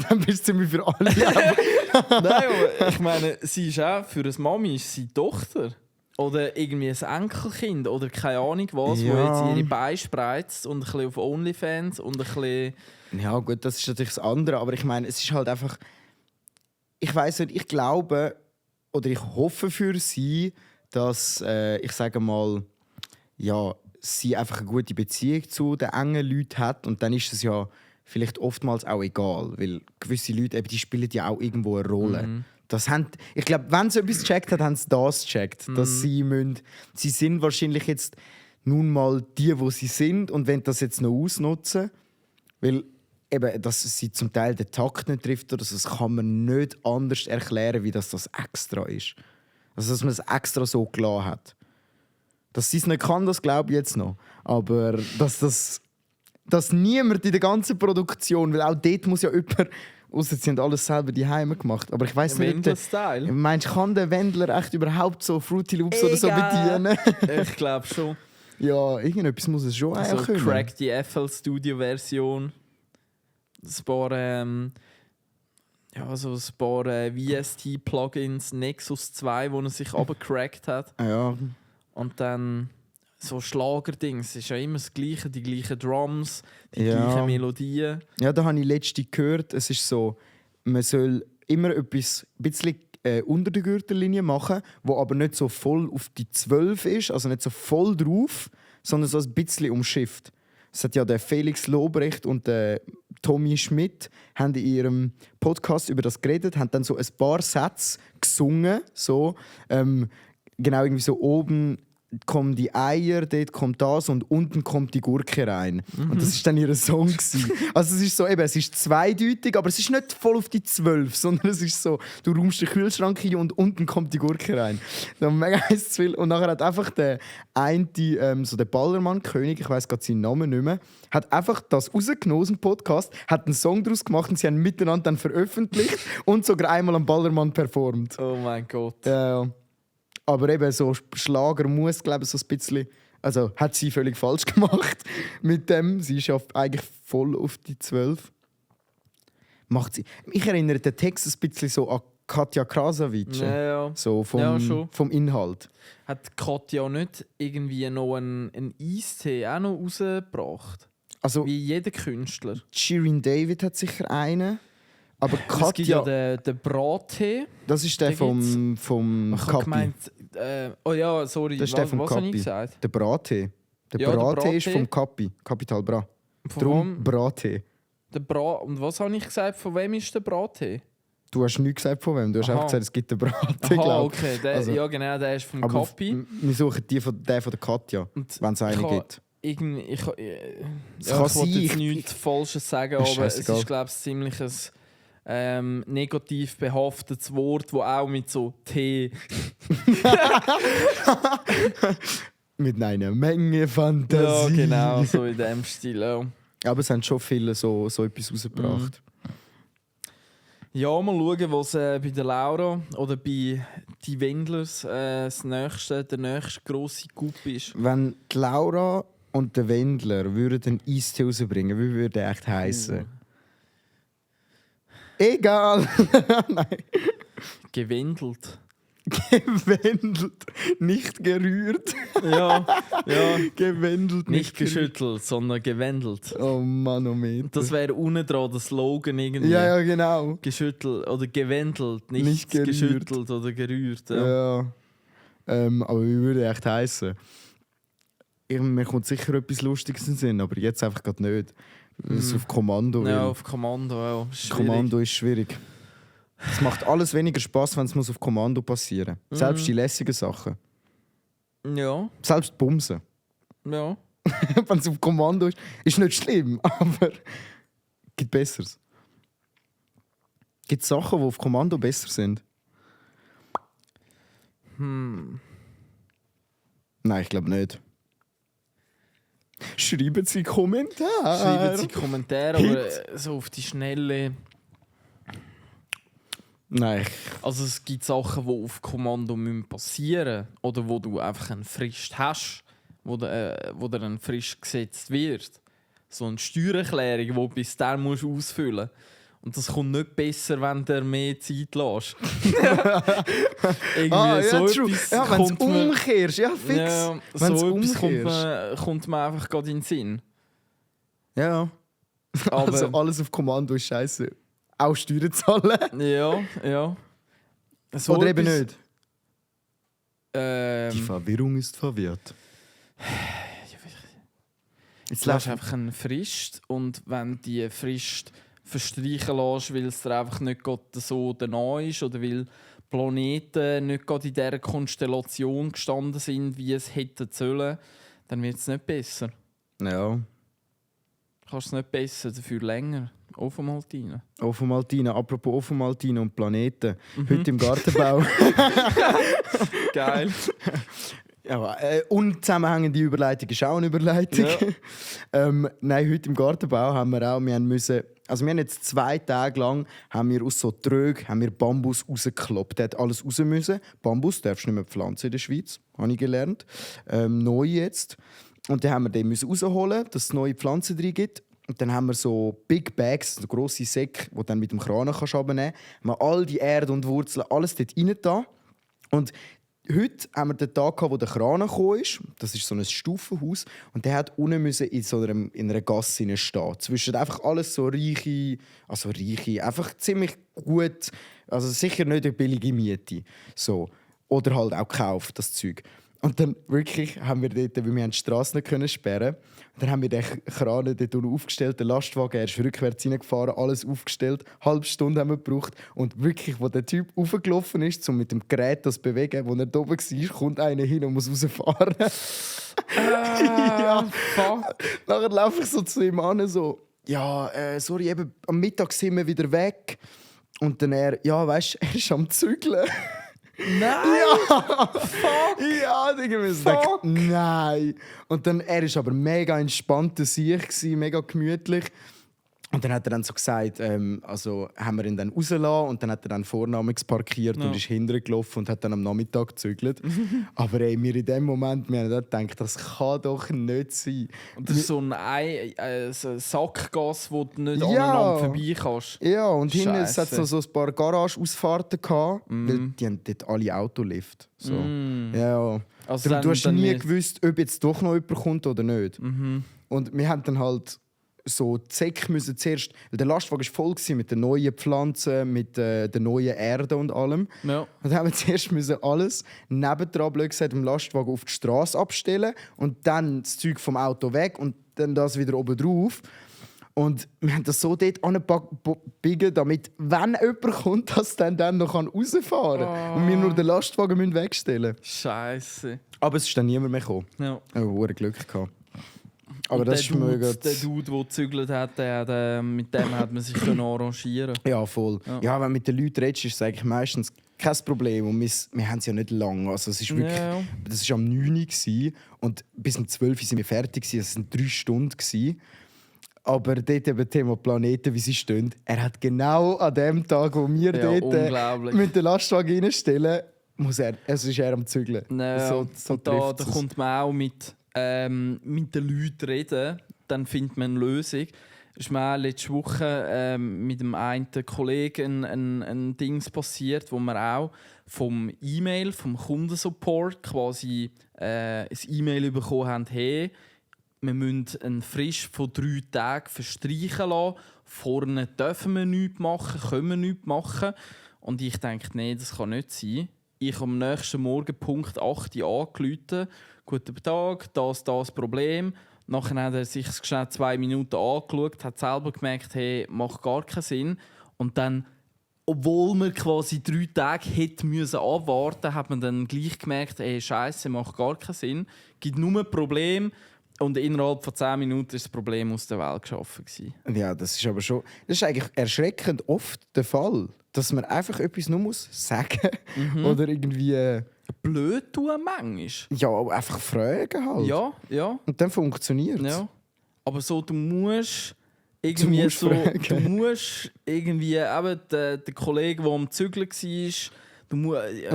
Dann bist du ziemlich für alle. Nein, aber ich meine, sie ist auch für eine Mami ist sie Tochter. Oder irgendwie ein Enkelkind oder keine Ahnung was, Ja. wo jetzt ihre Beine spreizt und ein bisschen auf OnlyFans und ein bisschen... Ja gut, das ist natürlich das andere, aber ich meine, es ist halt einfach... Ich weiß nicht, ich glaube oder ich hoffe für sie, dass, ich sage mal, ja, sie einfach eine gute Beziehung zu den engen Leuten hat und dann ist es ja vielleicht oftmals auch egal, weil gewisse Leute, eben, die spielen ja auch irgendwo eine Rolle. Ich glaube, wenn sie etwas gecheckt hat, haben sie das gecheckt. Dass sie sind wahrscheinlich jetzt nun mal die, wo sie sind und wollen das jetzt noch ausnutzen. Weil eben, dass sie zum Teil den Takt nicht trifft, oder so, das kann man nicht anders erklären, wie das extra ist. Also, dass man es extra so gelassen hat. Dass sie es nicht kann, das glaube ich jetzt noch. Aber dass niemand in der ganzen Produktion, weil auch dort muss ja jemand... Ausser sie haben alles selber daheim gemacht. Aber ich weiss nicht, meinst du, kann der Wendler echt überhaupt so Fruity Loops oder so bedienen? Ich glaube schon. Ja, irgendetwas muss es schon Also können. Crack die FL Studio Version. Ein paar VST Plugins, Nexus 2, wo er sich abgecrackt hat. Ja. Und dann so Schlagerdings. Es ist ja immer das Gleiche, die gleichen Drums, die Ja. gleichen Melodien. Ja, da habe ich letztens gehört, es ist so, man soll immer etwas ein bisschen unter der Gürtellinie machen, wo aber nicht so voll auf die 12 ist, also nicht so voll drauf, sondern so ein bisschen umschifft. Es hat ja der Felix Lobrecht und der Tommy Schmidt haben in ihrem Podcast über das geredet, haben dann so ein paar Sätze gesungen, so genau irgendwie so oben kommen die Eier, dort kommt das und unten kommt die Gurke rein. Und das war dann ihr Song gewesen. Also es ist so, eben, es ist zweideutig, aber es ist nicht voll auf die 12, sondern es ist so, du räumst den Kühlschrank hin und unten kommt die Gurke rein. Das ist mega heiß zu viel. Und nachher hat einfach der eine, so der Ballermann-König, ich weiss gerade seinen Namen nicht mehr, hat einfach das rausgenommen aus dem Podcast, hat einen Song daraus gemacht und sie haben miteinander dann veröffentlicht und sogar einmal am Ballermann performt. Oh mein Gott. Ja. Aber eben so Schlager muss, glaube ich, so ein bisschen... Also hat sie völlig falsch gemacht mit dem. Sie ist ja eigentlich voll auf die 12. Macht sie... Ich erinnere den Text ein bisschen so an Katja Krasavice. Ja. So schon. vom Inhalt. Hat Katja nicht irgendwie noch einen Eistee auch noch rausgebracht? Also Wie jeder Künstler. Shirin David hat sicher einen. Aber Es gibt ja Katja... den Brattee. Das ist der den vom Ich habe Kapi. gemeint... oh ja, sorry. Das ist der vom was habe ich Kapi. gesagt? Der Brattee. Der Ja, der Brattee ist Brattee. vom Kapi. Kapital Bra. Von Drum wem? Brattee. Und was habe ich gesagt? Von wem ist der Brattee? Du hast nichts gesagt von wem. Du hast Aha. einfach gesagt, es gibt einen Brattee, Aha, glaube okay. Also- Ja genau, der ist vom Aber Kapi. wir suchen den von der Katja, Und wenn es einen ich gibt. Ich kann wollte jetzt sein, nichts Falsches sagen, Ist aber es scheissegal. ist, glaube ich, ziemlich ein negativ behaftetes Wort, das auch mit so T. Mit einer Menge Fantasie. Ja, genau, so in dem Stil. Ja. Aber es haben schon viele so etwas rausgebracht. Ja, mal schauen, was bei der Laura oder bei die Wendlers der nächste grosse Coup ist. Wenn die Laura und der Wendler würden einen Eistee rausbringen, wie würde der echt heißen? Egal! Nein. Gewendelt. Gewendelt, nicht gerührt. Ja. Gewendelt, Nicht gerührt. geschüttelt, sondern gewendelt. Oh Manometer. Das wäre unten dran der Slogan irgendwie. Ja, genau. Geschüttelt oder gewendelt, nicht, Nicht gerührt. geschüttelt oder gerührt. Ja. Ja. Aber wie würde er echt heißen? Mir kommt sicher etwas Lustiges in den Sinn, aber jetzt einfach gerade nicht. Es auf Kommando. Ja, will. auf Kommando, ja. Schwierig. Kommando ist schwierig. Es macht alles weniger Spaß, wenn es auf Kommando passieren muss. Selbst die lässigen Sachen. Ja, Selbst Bumsen. ja. Wenn es auf Kommando ist nicht schlimm, aber gibt Besseres. Gibt es Sachen, die auf Kommando besser sind? Nein, ich glaube nicht. Schreiben Sie Kommentare. Schreiben Sie Kommentare, aber so auf die Schnelle. Nein, Also es gibt Sachen, die auf Kommando passieren müssen. Oder wo du einfach eine Frist hast, wo dir eine Frist gesetzt wird. So eine Steuererklärung, die bis dann musst du ausfüllen musst. Und das kommt nicht besser, wenn du mehr Zeit lässt. Irgendwie so true. etwas Ja, wenn du kommt mir- umkehrst, ja, fix. Ja, Wenn's so etwas umkehrst. kommt mir einfach gerade in den Sinn. Ja. Aber Also alles auf Kommando ist scheiße. Auch Steuern zahlen. ja. So Oder eben etwas- nicht. Die Ähm, Verwirrung ist verwirrt. Jetzt du hast läuft einfach eine Frist und wenn die Frist verstreichen lässt, weil es dir einfach nicht gerade so danach ist oder weil Planeten nicht gerade in dieser Konstellation gestanden sind, wie es hätte sollen, dann wird es nicht besser. Ja. Kannst es nicht besser, dafür länger. Offen Ofomaltine, apropos Ofomaltine und Planeten. Heute im Gartenbau. Geil. Ja, unzusammenhängende Überleitung ist auch eine Überleitung. Ja. Nein, heute im Gartenbau haben wir auch, wir haben jetzt 2 Tage lang haben wir aus so Trögen haben wir Bambus rausgekloppt. Der hat alles raus müssen. Bambus darfst du nicht mehr pflanzen in der Schweiz, habe ich gelernt. Neu jetzt. Und dann haben wir den rausholen, dass es neue Pflanzen drin gibt. Und dann haben wir so Big Bags, so grosse Säcke, die du dann mit dem Kran abnehmen kannst. Wir haben all die Erde und Wurzeln, alles dort rein da. Und heute haben wir den Tag, wo der Kran gekommen ist. Das ist so ein Stufenhaus. Und der hat unten in einer Gasse stehen. Zwischen einfach alles so reiche, einfach ziemlich gut, also sicher nicht eine billige Miete. So. Oder halt auch gekauft, das Zeug. Und dann wirklich haben wir dort, weil wir die Straße nicht können sperren, dann haben wir den Kran dort unten aufgestellt, den Lastwagen, er ist rückwärts reingefahren, alles aufgestellt, eine halbe Stunde haben wir gebraucht. Und wirklich, als der Typ raufgelaufen ist, um mit dem Gerät das zu bewegen, wo er da oben war, kommt einer hin und muss rausfahren. Ja. Fuck. Nachher laufe ich so zu ihm an, so, ja, sorry, eben, am Mittag sind wir wieder weg. Und dann ja, weißt du, er ist am Zügeln. Nein! Ja! Fuck! Ja, Digga, wir Fuck. denken, nein! Und dann, er war aber mega entspannter Sieg, mega gemütlich. Und dann hat er dann so gesagt, also haben wir ihn dann rausgelassen und dann hat er dann vornamens parkiert und ist hinterher gelaufen und hat dann am Nachmittag gezügelt. Aber ey, wir in dem Moment, wir haben gedacht, das kann doch nicht sein. Und das ist so ein Sackgas, wo du nicht Ja. aneinander vorbei kannst. Ja, und hinten es hat Scheisse. so ein paar Garage-Ausfahrten gehabt, weil die haben dort alle Autolift. So. Ja. Also Du hast nie nicht- gewusst, ob jetzt doch noch jemand kommt oder nicht. Und wir haben dann halt so die Säcke müssen zuerst, weil der Lastwagen war voll gewesen mit den neuen Pflanzen, mit der neuen Erde und allem. Ja. Und dann haben wir zuerst müssen alles nebendran, blöd gesagt, im Lastwagen auf die Straße abstellen und dann das Zeug vom Auto weg und dann das wieder oben drauf. Und wir haben das so dort angebiegen, damit, wenn jemand kommt, dass dann noch rausfahren kann. Und wir nur den Lastwagen müssen wegstellen. Scheiße. Aber es ist dann niemand mehr gekommen. Ja. Wir haben Glück gehabt. Aber Und das ist mega. der Dude, der gezügelt hat, mit dem hat man sich arrangieren. Ja, voll. Ja, wenn du mit den Leuten redest, ist es eigentlich meistens kein Problem. Und wir haben es ja nicht lang. Also, es ist wirklich, Ja. das war am 9 Uhr und bis um 12 Uhr sind wir fertig. Es waren 3 Stunden. Aber dort eben Thema Planeten, wie sie stehen. Er hat genau an dem Tag, wo wir dort mit dem Lastwagen reinstellen, ist er am Zügeln. No, so da kommt man auch mit den Leuten reden, dann findet man eine Lösung. Es ist mir letzte Woche mit dem einen Kollegen ein Ding passiert, wo wir auch vom Kundensupport quasi ein E-Mail bekommen haben, hey, wir müssen einen Frist von 3 Tagen verstreichen lassen. Vorne dürfen wir nichts machen, können wir nichts machen. Und ich denke, nein, das kann nicht sein. Ich am nächsten Morgen Punkt 8 Uhr angerufen. Guten Tag, das Problem. Nachher hat er sich schnell 2 Minuten angeschaut, hat selber gemerkt, hey, macht gar keinen Sinn. Und dann, obwohl wir quasi 3 Tage hätten müssen abwarten, hat man dann gleich gemerkt, hey, Scheiße, macht gar keinen Sinn. Gibt nur ein Problem. Und innerhalb von 10 Minuten war das Problem aus der Welt geschaffen. Ja, das ist aber schon. Das ist eigentlich erschreckend oft der Fall, dass man einfach etwas nur sagen muss. Oder irgendwie. Blöd tun manchmal. Ja, einfach fragen halt. Ja. Und dann funktioniert es. Ja. Aber so, du musst irgendwie eben der Kollege, der am Zügeln war, du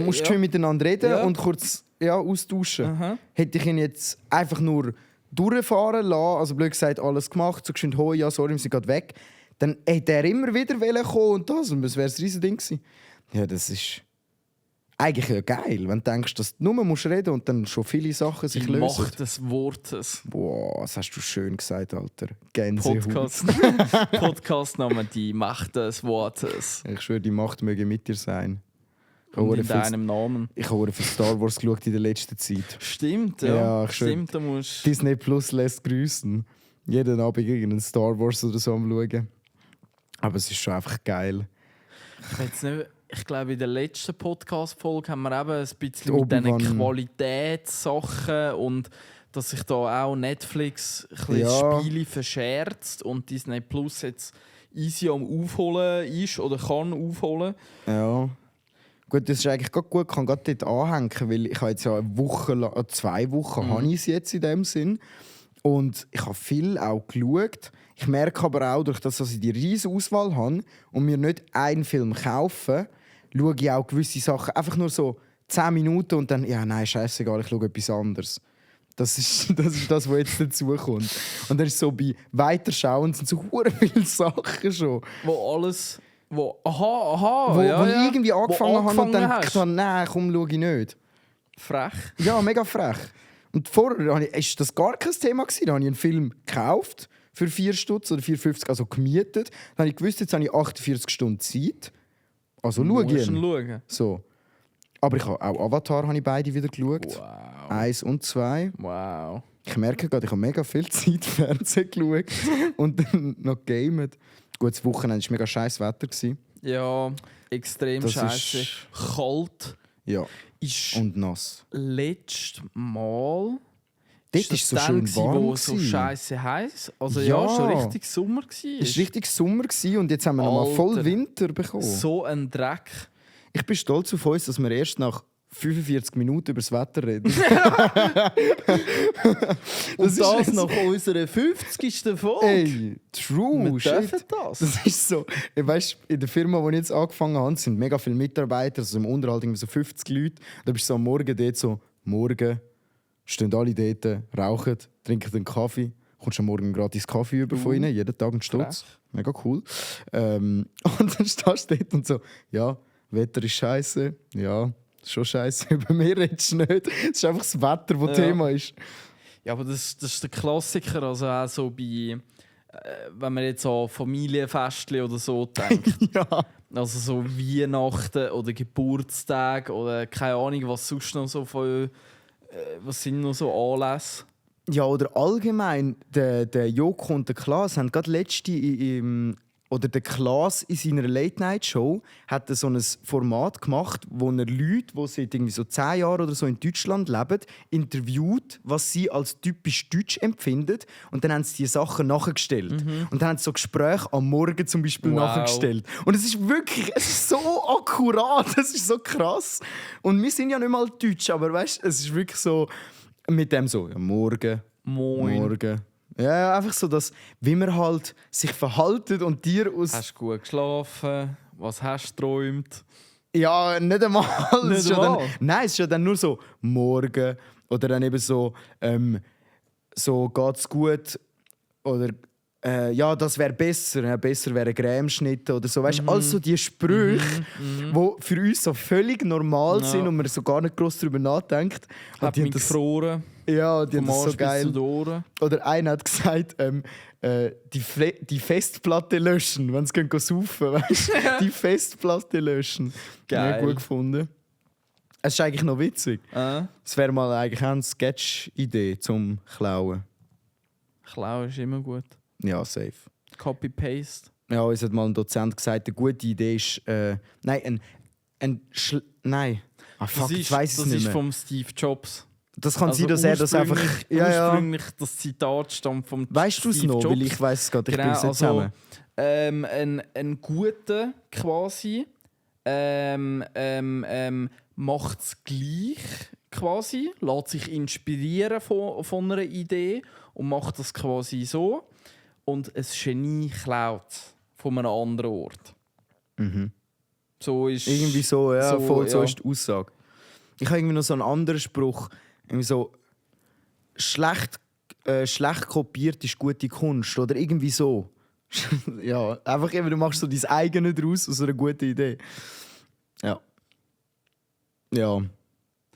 musst schön miteinander reden und kurz austauschen. Aha. Hätte ich ihn jetzt einfach nur durchfahren lassen, also blöd gesagt, alles gemacht, so geschwind, oh ja, sorry, wir sind gerade weg, dann hätte er immer wieder kommen und das wäre ein riesen Ding gewesen. Ja, das ist eigentlich ja geil, wenn du denkst, dass du nur musst reden und dann schon viele Sachen sich lösen. Die Macht des Wortes. Boah, das hast du schön gesagt, Alter. Gänsehaut. Podcastname, die Macht des Wortes. Ich schwöre, die Macht möge mit dir sein. Und in deinem Namen. Ich habe für Star Wars geschaut in der letzten Zeit. Stimmt, ja. Stimmt, da musst Disney Plus lässt grüßen. Jeden Abend irgendeinen Star Wars oder so am schauen. Aber es ist schon einfach geil. Ich glaube, in der letzten Podcast-Folge haben wir eben ein bisschen mit diesen Qualitätssachen und dass sich da auch Netflix ein bisschen Spiele verscherzt und Disney Plus jetzt easy am Aufholen ist oder kann aufholen. Ja. Gut, das ist eigentlich gut. Ich kann gerade dort anhängen, weil ich habe jetzt ja 2 Wochen habe ich es jetzt in dem Sinn. Und ich habe viel auch geschaut. Ich merke aber auch, durch das, dass ich die riesige Auswahl habe und mir nicht einen Film kaufe, schaue ich auch gewisse Sachen einfach nur so 10 Minuten und dann, ja, nein, scheißegal, ich schaue etwas anderes. Das ist das, was jetzt dazukommt. Und dann ist so bei Weiterschauen sind so viele Sachen schon. Wo alles... Wo ich irgendwie angefangen habe und dann gedacht habe, nein, komm, schau ich nicht. Frech. Ja, mega frech. Und vorher war das gar kein Thema. Da habe ich einen Film gekauft für 4 Stutz oder 4,50, also gemietet. Dann habe ich gewusst, jetzt habe ich 48 Stunden Zeit. Also schaue ich ihn. So. Aber ich habe auch Avatar habe ich beide wieder geschaut. Wow. 1 und 2. Wow. Ich merke gerade, ich habe mega viel Zeit Fernsehen geschaut und dann noch gamet. Gut, das Wochenende war mega scheiß Wetter. Ja, extrem scheiße. Kalt. Ja. Ist und nass. Letztes Mal. Dort war es so schön warm. Wo so scheiße heiß. Also ja, schon richtig Sommer war. Es war richtig Sommer und jetzt haben wir nochmal voll Winter bekommen. So ein Dreck. Ich bin stolz auf uns, dass wir erst nach 45 Minuten über das Wetter reden. Und das nach unserer 50. Folge. Ey, true. Wir dürfen das. Das ist so. Weißt, in der Firma, wo ich jetzt angefangen habe, sind mega viele Mitarbeiter, also im Unterhalt so 50 Leute. Da bist du so am Morgen dort so, morgen stehen alle dort, rauchen, trinken einen Kaffee. Kommst am Morgen gratis Kaffee über von ihnen, jeden Tag einen Stutz. Mega cool. Und dann stehst du dort und so, ja, Wetter ist scheiße, ja. Schon scheiße, über mich redest du nicht. Es ist einfach das Wetter, das Thema ist. Ja, aber das ist der Klassiker. Also auch so bei, wenn man jetzt an Familienfestchen oder so denkt. Ja. Also so Weihnachten oder Geburtstag oder keine Ahnung, was sonst noch so was sind noch so Anlässe? Ja, oder allgemein, der Joko und der Klaas haben gerade letzte oder der Klaas in seiner Late-Night-Show hat so ein Format gemacht, wo er Leute, die seit irgendwie so 10 Jahren oder so in Deutschland leben, interviewt, was sie als typisch deutsch empfinden. Und dann haben sie diese Sachen nachgestellt. Und dann haben sie so Gespräche am Morgen zum Beispiel nachgestellt. Und es ist wirklich, es ist so akkurat, es ist so krass. Und wir sind ja nicht mal deutsch, aber weißt, es ist wirklich so mit dem so, ja, morgen, Moin. morgen, Ja, einfach so, dass, wie man halt sich verhaltet und dir aus... Hast du gut geschlafen? Was hast du geträumt? Ja, nicht einmal. Nicht Es ist ja einmal? nein, es ist ja dann nur so morgen oder dann eben so, so geht's gut oder ja, das wäre besser. Ja, besser wäre ein Cremeschnitt oder so. Weißt du, also die Sprüche, die für uns so völlig normal sind und man so gar nicht groß darüber nachdenkt. Und Hat die mich haben das, gefroren. ja, die haben Vom das so Arsch bis zu geil. den Ohren. Oder einer hat gesagt, die Festplatte löschen, wenn sie gehen saufen, weißt du? Die Festplatte löschen. Geil. Ja, gut gefunden. Es ist eigentlich noch witzig. Es wäre mal eigentlich eine Sketch-Idee zum Klauen. Klauen ist immer gut. Ja, safe. Copy-Paste. Ja, uns hat mal ein Dozent gesagt, eine gute Idee ist. Nein, nein. Ah, fuck, ich weiß es das nicht ist mehr. vom Steve Jobs. Das kann Also sein, dass er das einfach. Ursprünglich das Zitat stammt vom Weißt du es Steve noch? Jobs. Weil ich weiß es gerade, ich Genau, bin jetzt also, zusammen. ein guter quasi macht es gleich quasi, lässt sich inspirieren von einer Idee und macht das quasi so. Und ein Genie klaut von einem anderen Ort. So ist Irgendwie so, ja, so, voll, so ja. ist die Aussage. Ich habe irgendwie noch so einen anderen Spruch. Irgendwie so, schlecht kopiert ist gute Kunst. Oder irgendwie so. Ja, einfach eben, du machst so dein eigene draus aus einer guten Idee. Ja. Ja.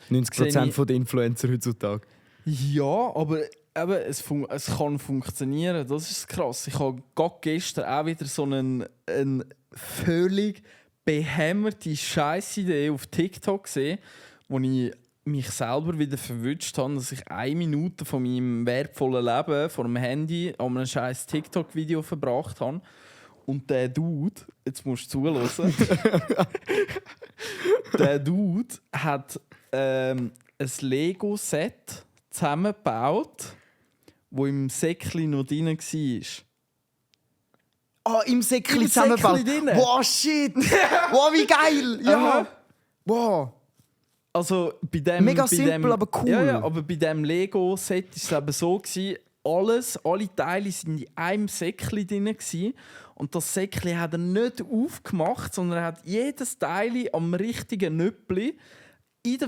90% der Influencer heutzutage. Ja, aber eben, es kann funktionieren. Das ist krass. Ich habe gerade gestern auch wieder so eine völlig behämmerte Scheißidee auf TikTok gesehen, wo ich mich selber wieder verwünscht habe, dass ich 1 Minute von meinem wertvollen Leben vor dem Handy an einem scheiß TikTok-Video verbracht habe. Und der Dude, jetzt musst du zuhören, der Dude hat ein Lego-Set zusammengebaut, wo im Säckchen noch drin war. Ah, im Säckchen Im zusammenbauen. Säckchen drin. Wow, shit! Wow, wie geil! Ja! Aha. Wow! Also bei dem, Mega bei simpel, dem, aber cool. Ja, aber bei dem Lego-Set war es eben so, alle Teile waren in einem Säckchen drin. Und das Säckchen hat er nicht aufgemacht, sondern er hat jedes Teil am richtigen Nöppli in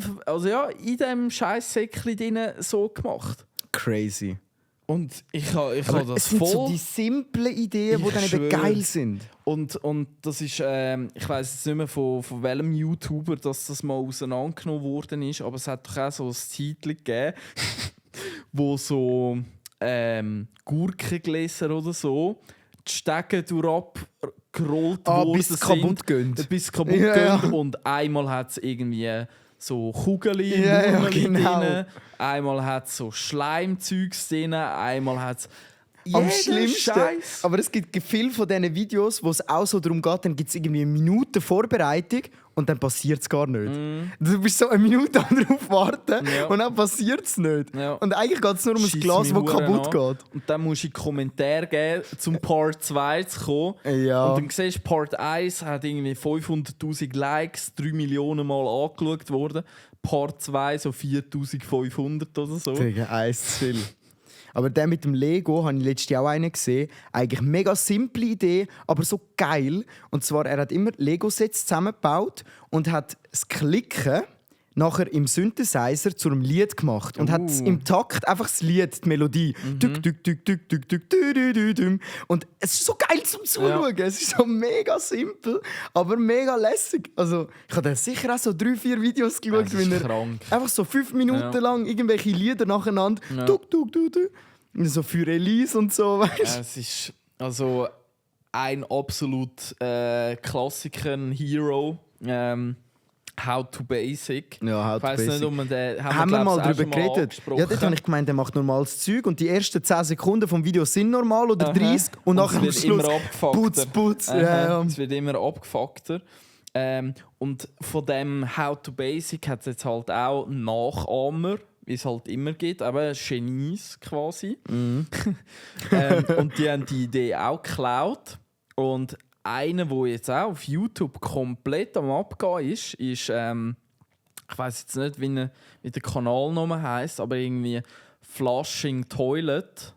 diesem scheiß Säckchen drin so gemacht. Crazy. Und ich habe Aber das es sind voll... so die simplen Ideen, die Ich dann eben schwöre. geil sind. Und das ist, ich weiß jetzt nicht mehr von welchem YouTuber das mal auseinandergenommen worden ist, aber es hat doch auch so ein Zeitchen gegeben, wo so Gurkengläser oder so die Stege durchabgerollt worden bis sie kaputt gehen. Bis sie kaputt Ja, gehen. ja. Und einmal hat es irgendwie so Kugeli, Ja, Murmeli genau. drin, einmal hat es so Schleimzeugs drin, einmal hat es Am schlimmsten. Aber es gibt viele von diesen Videos, wo es auch so darum geht, dann gibt es irgendwie eine Minute Vorbereitung und dann passiert es gar nicht. Du bist so eine Minute darauf warten Ja. und dann passiert es nicht. Ja. Und eigentlich geht es nur um ein Schiess Glas, mich das hure kaputt an. geht. Und dann musst du einen Kommentar geben, zum Part 2 zu kommen. Ja. Und dann siehst du, Part 1 hat irgendwie 500'000 Likes, 3 Millionen Mal angeschaut worden. Part 2 so 4'500 oder so. Digga, eins zu viel. Aber der mit dem Lego habe ich letztes Jahr auch einen gesehen. Eigentlich mega simple Idee, aber so geil. Und zwar, er hat immer Lego-Sets zusammengebaut und hat das Klicken nachher im Synthesizer zu einem Lied gemacht. Und hat im Takt einfach das Lied, die Melodie. Tück, tück, tück, tück, tück, tück, dü, dü, dü, dü. Und es ist so geil zum Zuschauen. Es ist so mega simpel, aber mega lässig. Also, ich habe dann sicher auch so 3-4 Videos geschaut, Das ist wie er krank. einfach so 5 Minuten Ja. lang irgendwelche Lieder nacheinander. Ja. Tuk, tuk, tuk, tuk. So für Release und so, weißt du? Es ist also ein absolut Klassiker, ein Hero. How to Basic. Ja, How Ich to weiss nicht, Basic. ob man den Haben wir mal glaub's, auch darüber schon mal geredet? angesprochen. Ja, dort habe ich gemeint, der macht normales Zeug und die ersten 10 Sekunden vom Video sind normal oder 30 und nachher am es wird Schluss immer abgefuckter. putz, putz. Aha, Ja, ja. Es wird immer abgefuckter. Und von dem How to Basic hat es jetzt halt auch Nachahmer, wie es halt immer gibt, aber Genies quasi. Mhm. Und die haben die Idee auch geklaut. Und einer, der jetzt auch auf YouTube komplett am Abgehen ist ich weiß jetzt nicht, wie der Kanalname heisst, aber irgendwie Flushing Toilet.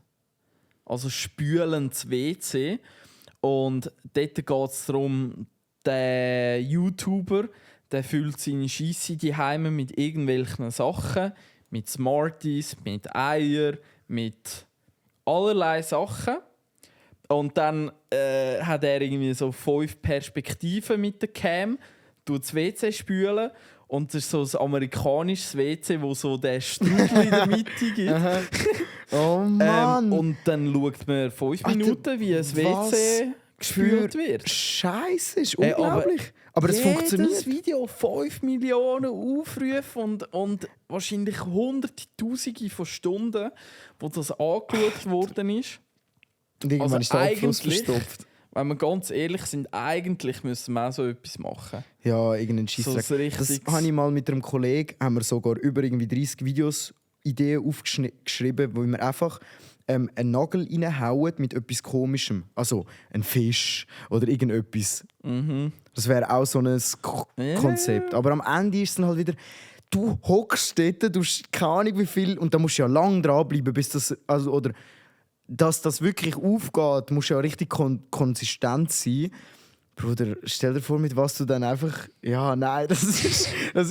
also spülendes WC. Und dort geht es darum, der YouTuber, der füllt seine Scheisse die Heime mit irgendwelchen Sachen, mit Smarties, mit Eier, mit allerlei Sachen. Und dann hat er irgendwie so 5 Perspektiven mit der Cam, tut das WC spülen. Und das ist so ein amerikanisches WC, wo so der Strudel in der Mitte gibt. Oh Mann! Und dann schaut man 5 Minuten, wie ein WC gespült wird. Scheiße, ist unglaublich. Aber es funktioniert. Das Video 5 Millionen Aufrufe und wahrscheinlich Hunderte, Tausende von Stunden, wo das angeschaut worden ist. Und irgendwann ist der Abfluss eigentlich, verstopft. Wenn wir ganz ehrlich sind, eigentlich müssen wir auch so etwas machen. Ja, irgendeinen Scheissdreck. So das habe ich mal mit einem Kollegen, haben wir sogar über irgendwie 30 Videos Ideen aufgeschrieben, wo wir einfach einen Nagel reinhauen mit etwas Komischem. Also ein Fisch oder irgendetwas. Mhm. Das wäre auch so ein Konzept. Aber am Ende ist es dann halt wieder, du hockst dort, du hast keine Ahnung wie viel und da musst du ja lange dranbleiben, bis das, also, oder dass das wirklich aufgeht, musst du ja richtig konsistent sein. Bruder, stell dir vor, mit was du dann einfach... Ja, nein, das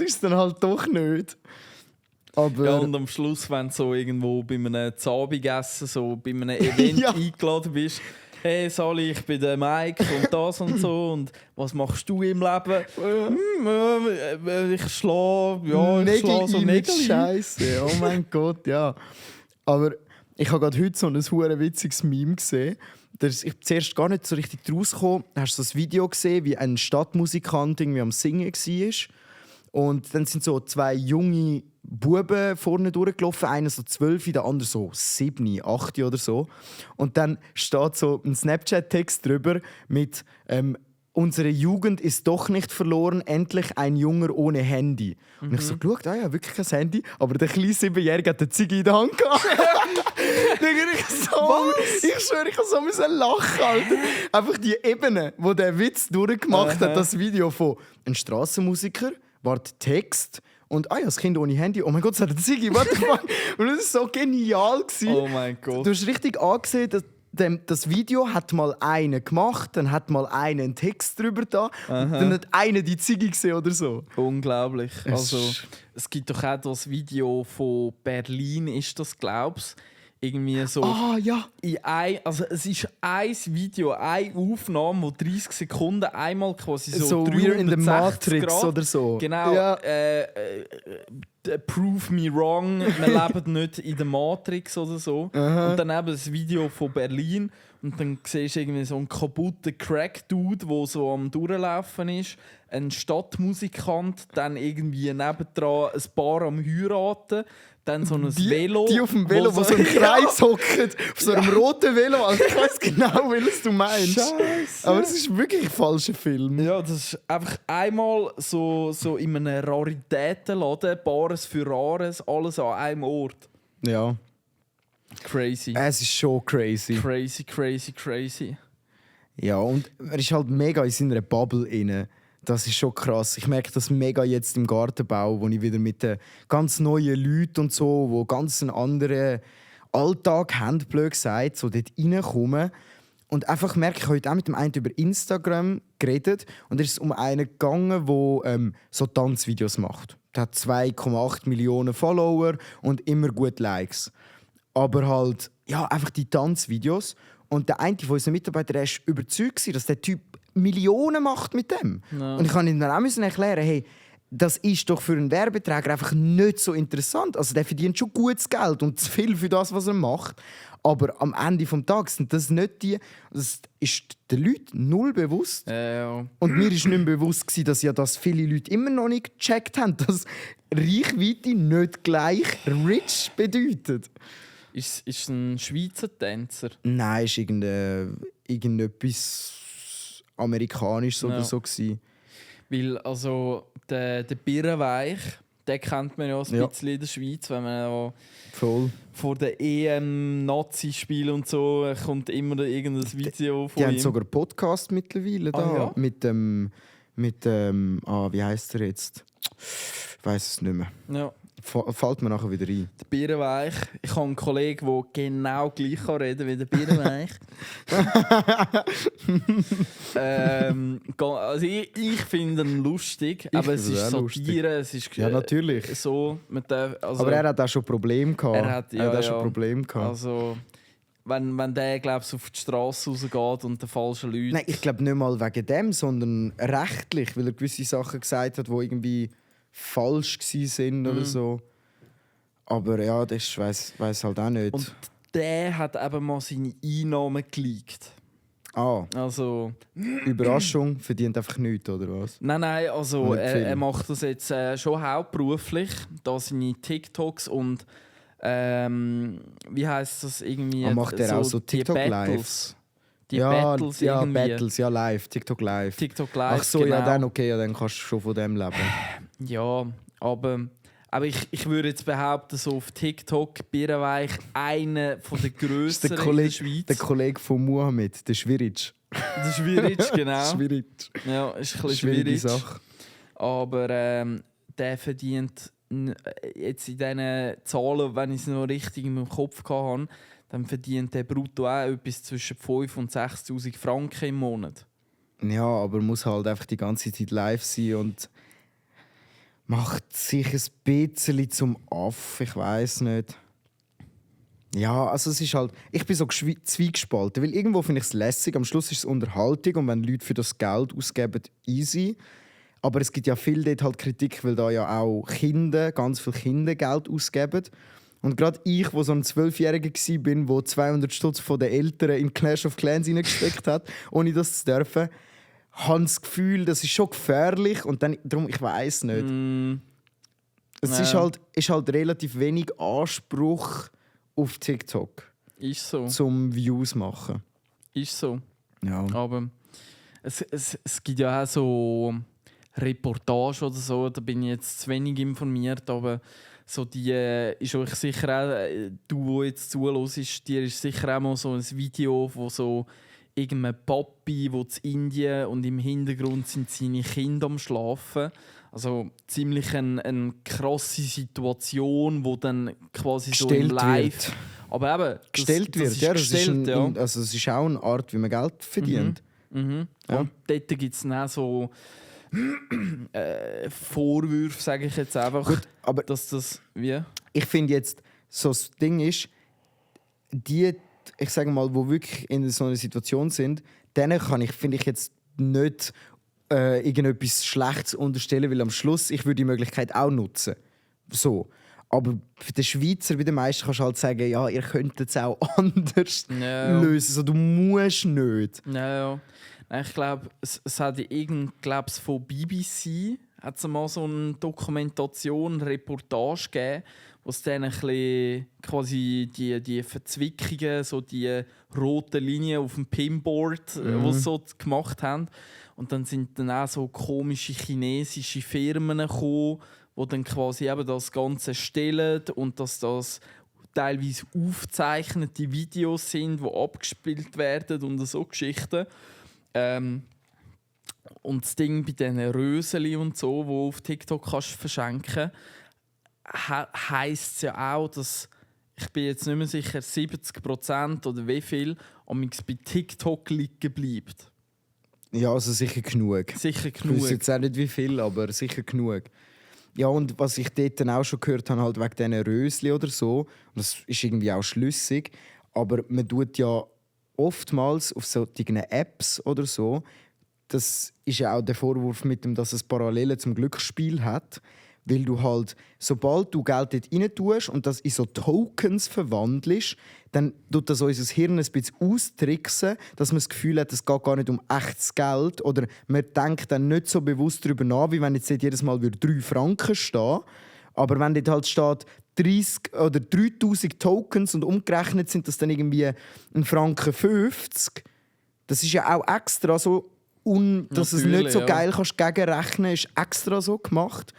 ist dann halt doch nicht. Aber Ja, und am Schluss, wenn du so irgendwo bei einem Zabigessen, so bei einem Event Ja. eingeladen bist, «Hey Sali, ich bin der Mike und das und so und was machst du im Leben?» «Ich schlafe, ja, ich schlafe so Nägel ein.» Scheiße, oh mein Gott, ja. Aber ich habe gerade heute so ein hure witziges Meme gesehen. Ich bin zuerst gar nicht so richtig draus gekommen. Da hast du so ein Video gesehen, wie ein Stadtmusikant irgendwie am Singen war. Und dann sind so 2 junge Buben vorne durchgelaufen. Einer so 12, der andere so 7, 8 oder so. Und dann steht so ein Snapchat-Text drüber mit «Unsere Jugend ist doch nicht verloren, endlich ein Junger ohne Handy.» Und ich so geschaut, ja, wirklich kein Handy. Aber der kleine 7-Jährige hat eine Ziege in der Hand gehabt. Ich schwöre, ich musste so lachen, Alter. Einfach die Ebene, wo der Witz durchgemacht hat, das Video von ein Strassenmusiker, Text und ja, das Kind ohne Handy. Oh mein Gott, es hat eine Ziege, what the fuck? Und das war so genial. Oh mein Gott. Du hast richtig angesehen, dass das Video hat mal einer gemacht, dann hat mal einer einen Text drüber da und dann hat einer die Ziege gesehen oder so. Unglaublich. Also, es gibt doch auch das Video von Berlin, ist das, glaubst du? Irgendwie so. Ja. Also es ist ein Video, eine Aufnahme, wo 30 Sekunden einmal quasi so We're in the 360 Matrix Grad. oder so. Genau. Ja. Prove me wrong, wir leben nicht in der Matrix oder so. Und dann eben das Video von Berlin und dann siehst du irgendwie so einen kaputten Crack-Dude, der so am Durchlaufen ist. Ein Stadtmusikant, dann irgendwie nebendran ein Paar am Heiraten. Dann so ein Velo. Die auf dem Velo, wo so im Kreis hocken. Auf so einem roten Velo. Also ich weiss genau, welches du meinst. Scheiße. Aber es ist wirklich ein falscher Film. Ja, das ist einfach einmal so in einem Raritätenladen, Bares für Rares, alles an einem Ort. Ja. Crazy. Es ist schon crazy. Crazy, crazy, crazy. Ja, und er ist halt mega in seiner Bubble inne. Das ist schon krass. Ich merke das mega jetzt im Gartenbau, wo ich wieder mit den ganz neuen Leuten und so, wo ganz einen anderen Alltag haben, blöd gesagt, so dort reinkommen. Und einfach merke ich heute auch mit dem einen über Instagram geredet und es ist um einen gegangen, der so Tanzvideos macht. Der hat 2,8 Millionen Follower und immer gut Likes. Aber halt, ja, einfach die Tanzvideos. Und der eine von unseren Mitarbeitern war überzeugt, dass der Typ Millionen macht mit dem. Ja. Und ich kann ihm dann auch erklären, hey, das ist doch für einen Werbeträger einfach nicht so interessant. Also der verdient schon gutes Geld und zu viel für das, was er macht. Aber am Ende des Tages sind das nicht die... Das ist den Leuten null bewusst. Ja. Und mir war nicht mehr bewusst, dass ja das viele Leute immer noch nicht gecheckt haben, dass Reichweite nicht gleich rich bedeutet. Ist es ein Schweizer Tänzer? Nein, es war irgendetwas Amerikanisches oder so gewesen. Weil also der Birrenweich, den kennt man ja ein bisschen in der Schweiz, wenn man ja voll vor der EM-Nazi-Spiel und so kommt immer irgendein Video von ihm. Die haben sogar einen Podcast mittlerweile da. Ja? Mit dem wie heisst er jetzt? Ich weiss es nicht mehr. Ja. Fällt mir nachher wieder ein. Der Birrenweich. Ich habe einen Kollegen, der genau gleich reden kann wie der Birrenweich. Also ich finde ihn lustig, aber es ist Satire. Es ist, ja, natürlich. So, also, aber er hat auch schon Probleme gehabt. Er hat auch schon Probleme gehabt. Also, wenn der, glaubst, auf die Straße rausgeht und den falschen Leuten... Nein, ich glaube nicht mal wegen dem, sondern rechtlich, weil er gewisse Sachen gesagt hat, die irgendwie falsch waren oder so. Aber ja, das weiss halt auch nicht. Und der hat eben mal seine Einnahmen geleakt. Ah, also... Überraschung, verdient einfach nichts, oder was? Nein, also er macht das jetzt schon hauptberuflich. Da seine TikToks und wie heisst das irgendwie? Macht er auch so TikTok-Lives? Battles ja, irgendwie. Battles, ja, live, TikTok Live. TikTok Live, ach so, genau. ja, dann okay, ja, dann kannst du schon von dem leben. Ja, aber ich würde jetzt behaupten, so auf TikTok Birrenweich einer der grösseren in der Schweiz. Der Kollege von Mohammed, der Schwiric. Der Schwiric, genau. Schwiric. Ja, ist ein bisschen schwierige schwierig. Sache. Aber der verdient jetzt in diesen Zahlen, wenn ich es noch richtig in meinem Kopf hatte, dann verdient der brutto auch etwas zwischen 5.000 und 6.000 Franken im Monat. Ja, aber muss halt einfach die ganze Zeit live sein und macht sich ein bisschen zum Aff, ich weiß nicht. Ja, also es ist halt... Ich bin so zwiegespalten, weil irgendwo finde ich es lässig, am Schluss ist es Unterhaltung und wenn Leute für das Geld ausgeben, easy. Aber es gibt ja viel dort halt Kritik, weil da ja auch ganz viele Kinder Geld ausgeben. Und gerade ich, wo so ein 12-Jähriger war, der 200 Stutz von den Eltern in Clash of Clans reingesteckt hat, ohne das zu dürfen, habe das Gefühl, das ist schon gefährlich. Und dann, darum, ich weiß nicht. Es ist halt relativ wenig Anspruch auf TikTok. Ist so. Zum Views machen. Ist so. Ja. Aber es gibt ja auch so Reportage oder so, da bin ich jetzt zu wenig informiert, aber so die ist euch sicher auch, du, der jetzt zuhörst, dir ist sicher auch mal so ein Video, wo so irgendein Papi, wo in Indien und im Hintergrund sind seine Kinder am Schlafen. Also ziemlich eine krasse Situation, wo dann quasi so im Live... Wird. Aber eben, gestellt wird, ja. Das ist also es ist auch eine Art, wie man Geld verdient. Ja. Und dort gibt es dann auch so Vorwürfe, sage ich jetzt einfach. Gut, aber dass das... Wie? Ich finde jetzt, so das Ding ist, die, ich sage mal, die wirklich in so einer Situation sind, denen finde ich jetzt nicht irgendetwas Schlechtes unterstellen, weil am Schluss ich würde die Möglichkeit auch nutzen. So. Aber für den Schweizer, bei den meisten, kannst du halt sagen, ja, ihr könntet es auch anders lösen. So, du musst nicht. Ja. Ich glaube, es hat von BBC hat's mal so eine Dokumentation, eine Reportage gegeben, wo es dann ein bisschen quasi die Verzwickungen, so die roten Linien auf dem Pinboard, die sie so gemacht haben. Und dann sind dann auch so komische chinesische Firmen gekommen, die dann quasi eben das Ganze stellen und dass das teilweise aufgezeichnete Videos sind, die abgespielt werden und so Geschichten. Und das Ding bei diesen Röseli und so, die auf TikTok kannst verschenken kannst, heisst es ja auch, dass ich bin jetzt nicht mehr sicher 70% oder wie viel bei TikTok liegen bleibt. Ja, also sicher genug. Sicher genug. Ich weiß jetzt auch nicht wie viel, aber sicher genug. Ja, und was ich dort dann auch schon gehört habe, halt wegen diesen Rösli oder so, und das ist irgendwie auch schlüssig, aber man tut ja oftmals auf solchen Apps oder so, das ist ja auch der Vorwurf mit dem, dass es Parallelen zum Glücksspiel hat, weil du halt, sobald du Geld dort rein tust und das in so Tokens verwandelst, dann tut das unser Hirn ein bisschen austricksen, dass man das Gefühl hat, es geht gar nicht um echtes Geld oder man denkt dann nicht so bewusst darüber nach, wie wenn jetzt jedes Mal 3 Franken stehen. Aber wenn dort halt steht 30 oder 3000 Tokens und umgerechnet sind das dann irgendwie 1,50 Franken, das ist ja auch extra so, dass es nicht so geil kannst gegenrechnen, ist extra so gemacht.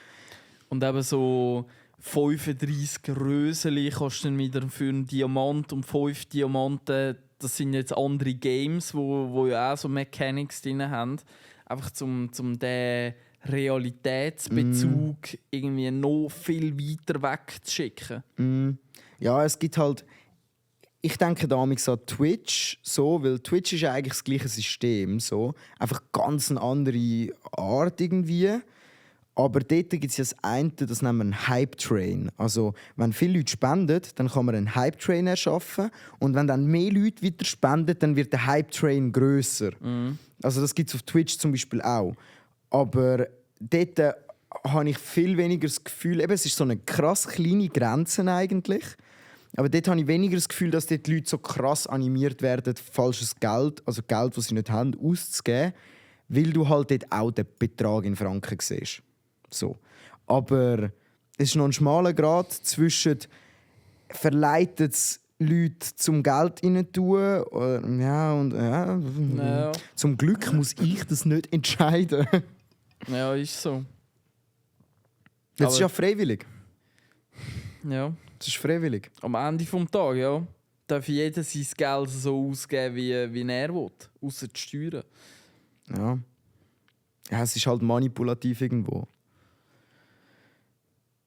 Und eben so 35 Röseli kosten wieder für einen Diamant und 5 Diamanten. Das sind jetzt andere Games, wo ja auch so Mechanics drin haben. Einfach zum den Realitätsbezug irgendwie noch viel weiter wegzuschicken. Ja, es gibt halt... Ich denke damals an Twitch, so, weil Twitch ist ja eigentlich das gleiche System. So. Einfach ganz eine andere Art irgendwie. Aber dort gibt es ja das eine, das nennen wir einen Hype-Train. Also, wenn viele Leute spenden, dann kann man einen Hype-Train erschaffen. Und wenn dann mehr Leute weiter spenden, dann wird der Hype-Train grösser. Also das gibt es auf Twitch zum Beispiel auch. Aber dort habe ich viel weniger das Gefühl, eben, es ist so eine krass kleine Grenze eigentlich. Aber dort habe ich weniger das Gefühl, dass dort die Leute so krass animiert werden, falsches Geld, also Geld, das sie nicht haben, auszugeben, weil du halt dort auch den Betrag in Franken siehst. So. Aber es ist noch ein schmaler Grad zwischen verleitet es Leute zum Geld rein tun. Ja. Zum Glück muss ich das nicht entscheiden. Ja, ist so. Das ist ja freiwillig. Ja. Das ist freiwillig. Am Ende des Tages, ja, darf jeder sein Geld so ausgeben, wie er will. Ausser die Steuern. Ja. Ja, es ist halt manipulativ irgendwo.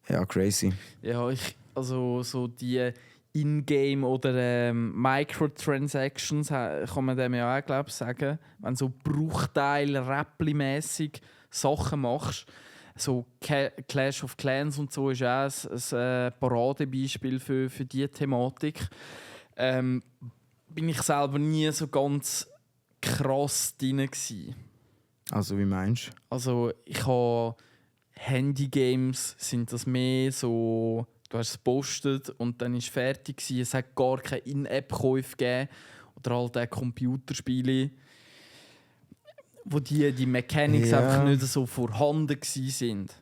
Ja, crazy. Ja, also so die In-Game- oder Microtransactions kann man dem ja auch, glaube ich, sagen. Wenn so Bruchteil, Räppli-mässig Sachen machst. So Clash of Clans und so ist auch ein Paradebeispiel für diese Thematik. Bin ich selber nie so ganz krass drin gewesen. Also, wie meinst du? Also, ich habe Handygames, sind das mehr so, du hast es gepostet und dann ist es fertig gewesen. Es hat gar keine In-App-Käufe gegeben. Oder halt auch Computerspiele, wo die Mechanics einfach nicht so vorhanden sind.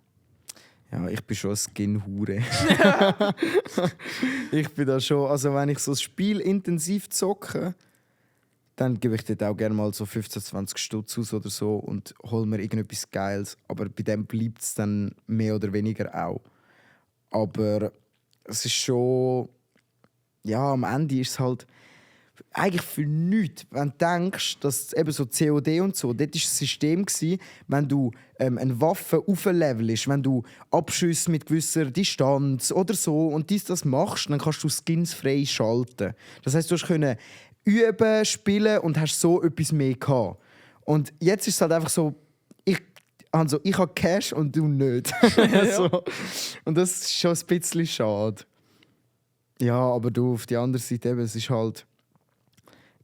Ja, ich bin schon ein Skin-Hure. Ich bin da schon, also wenn ich so ein Spiel intensiv zocke, dann gebe ich dort auch gerne mal so 15-20 Stutz aus oder so und hole mir irgendetwas Geiles. Aber bei dem bleibt es dann mehr oder weniger auch. Aber es ist schon... Ja, am Ende ist es halt eigentlich für nichts. Wenn du denkst, dass eben so COD und so, dort war das System, wenn du eine Waffe auflevelst, wenn du Abschüsse mit gewisser Distanz oder so und das machst, dann kannst du Skins frei schalten. Das heisst, du konntest üben, spielen und hast so etwas mehr gehabt. Und jetzt ist es halt einfach so, ich habe Cash und du nicht. So. Und das ist schon ein bisschen schade. Ja, aber du, auf die andere Seite eben, es ist halt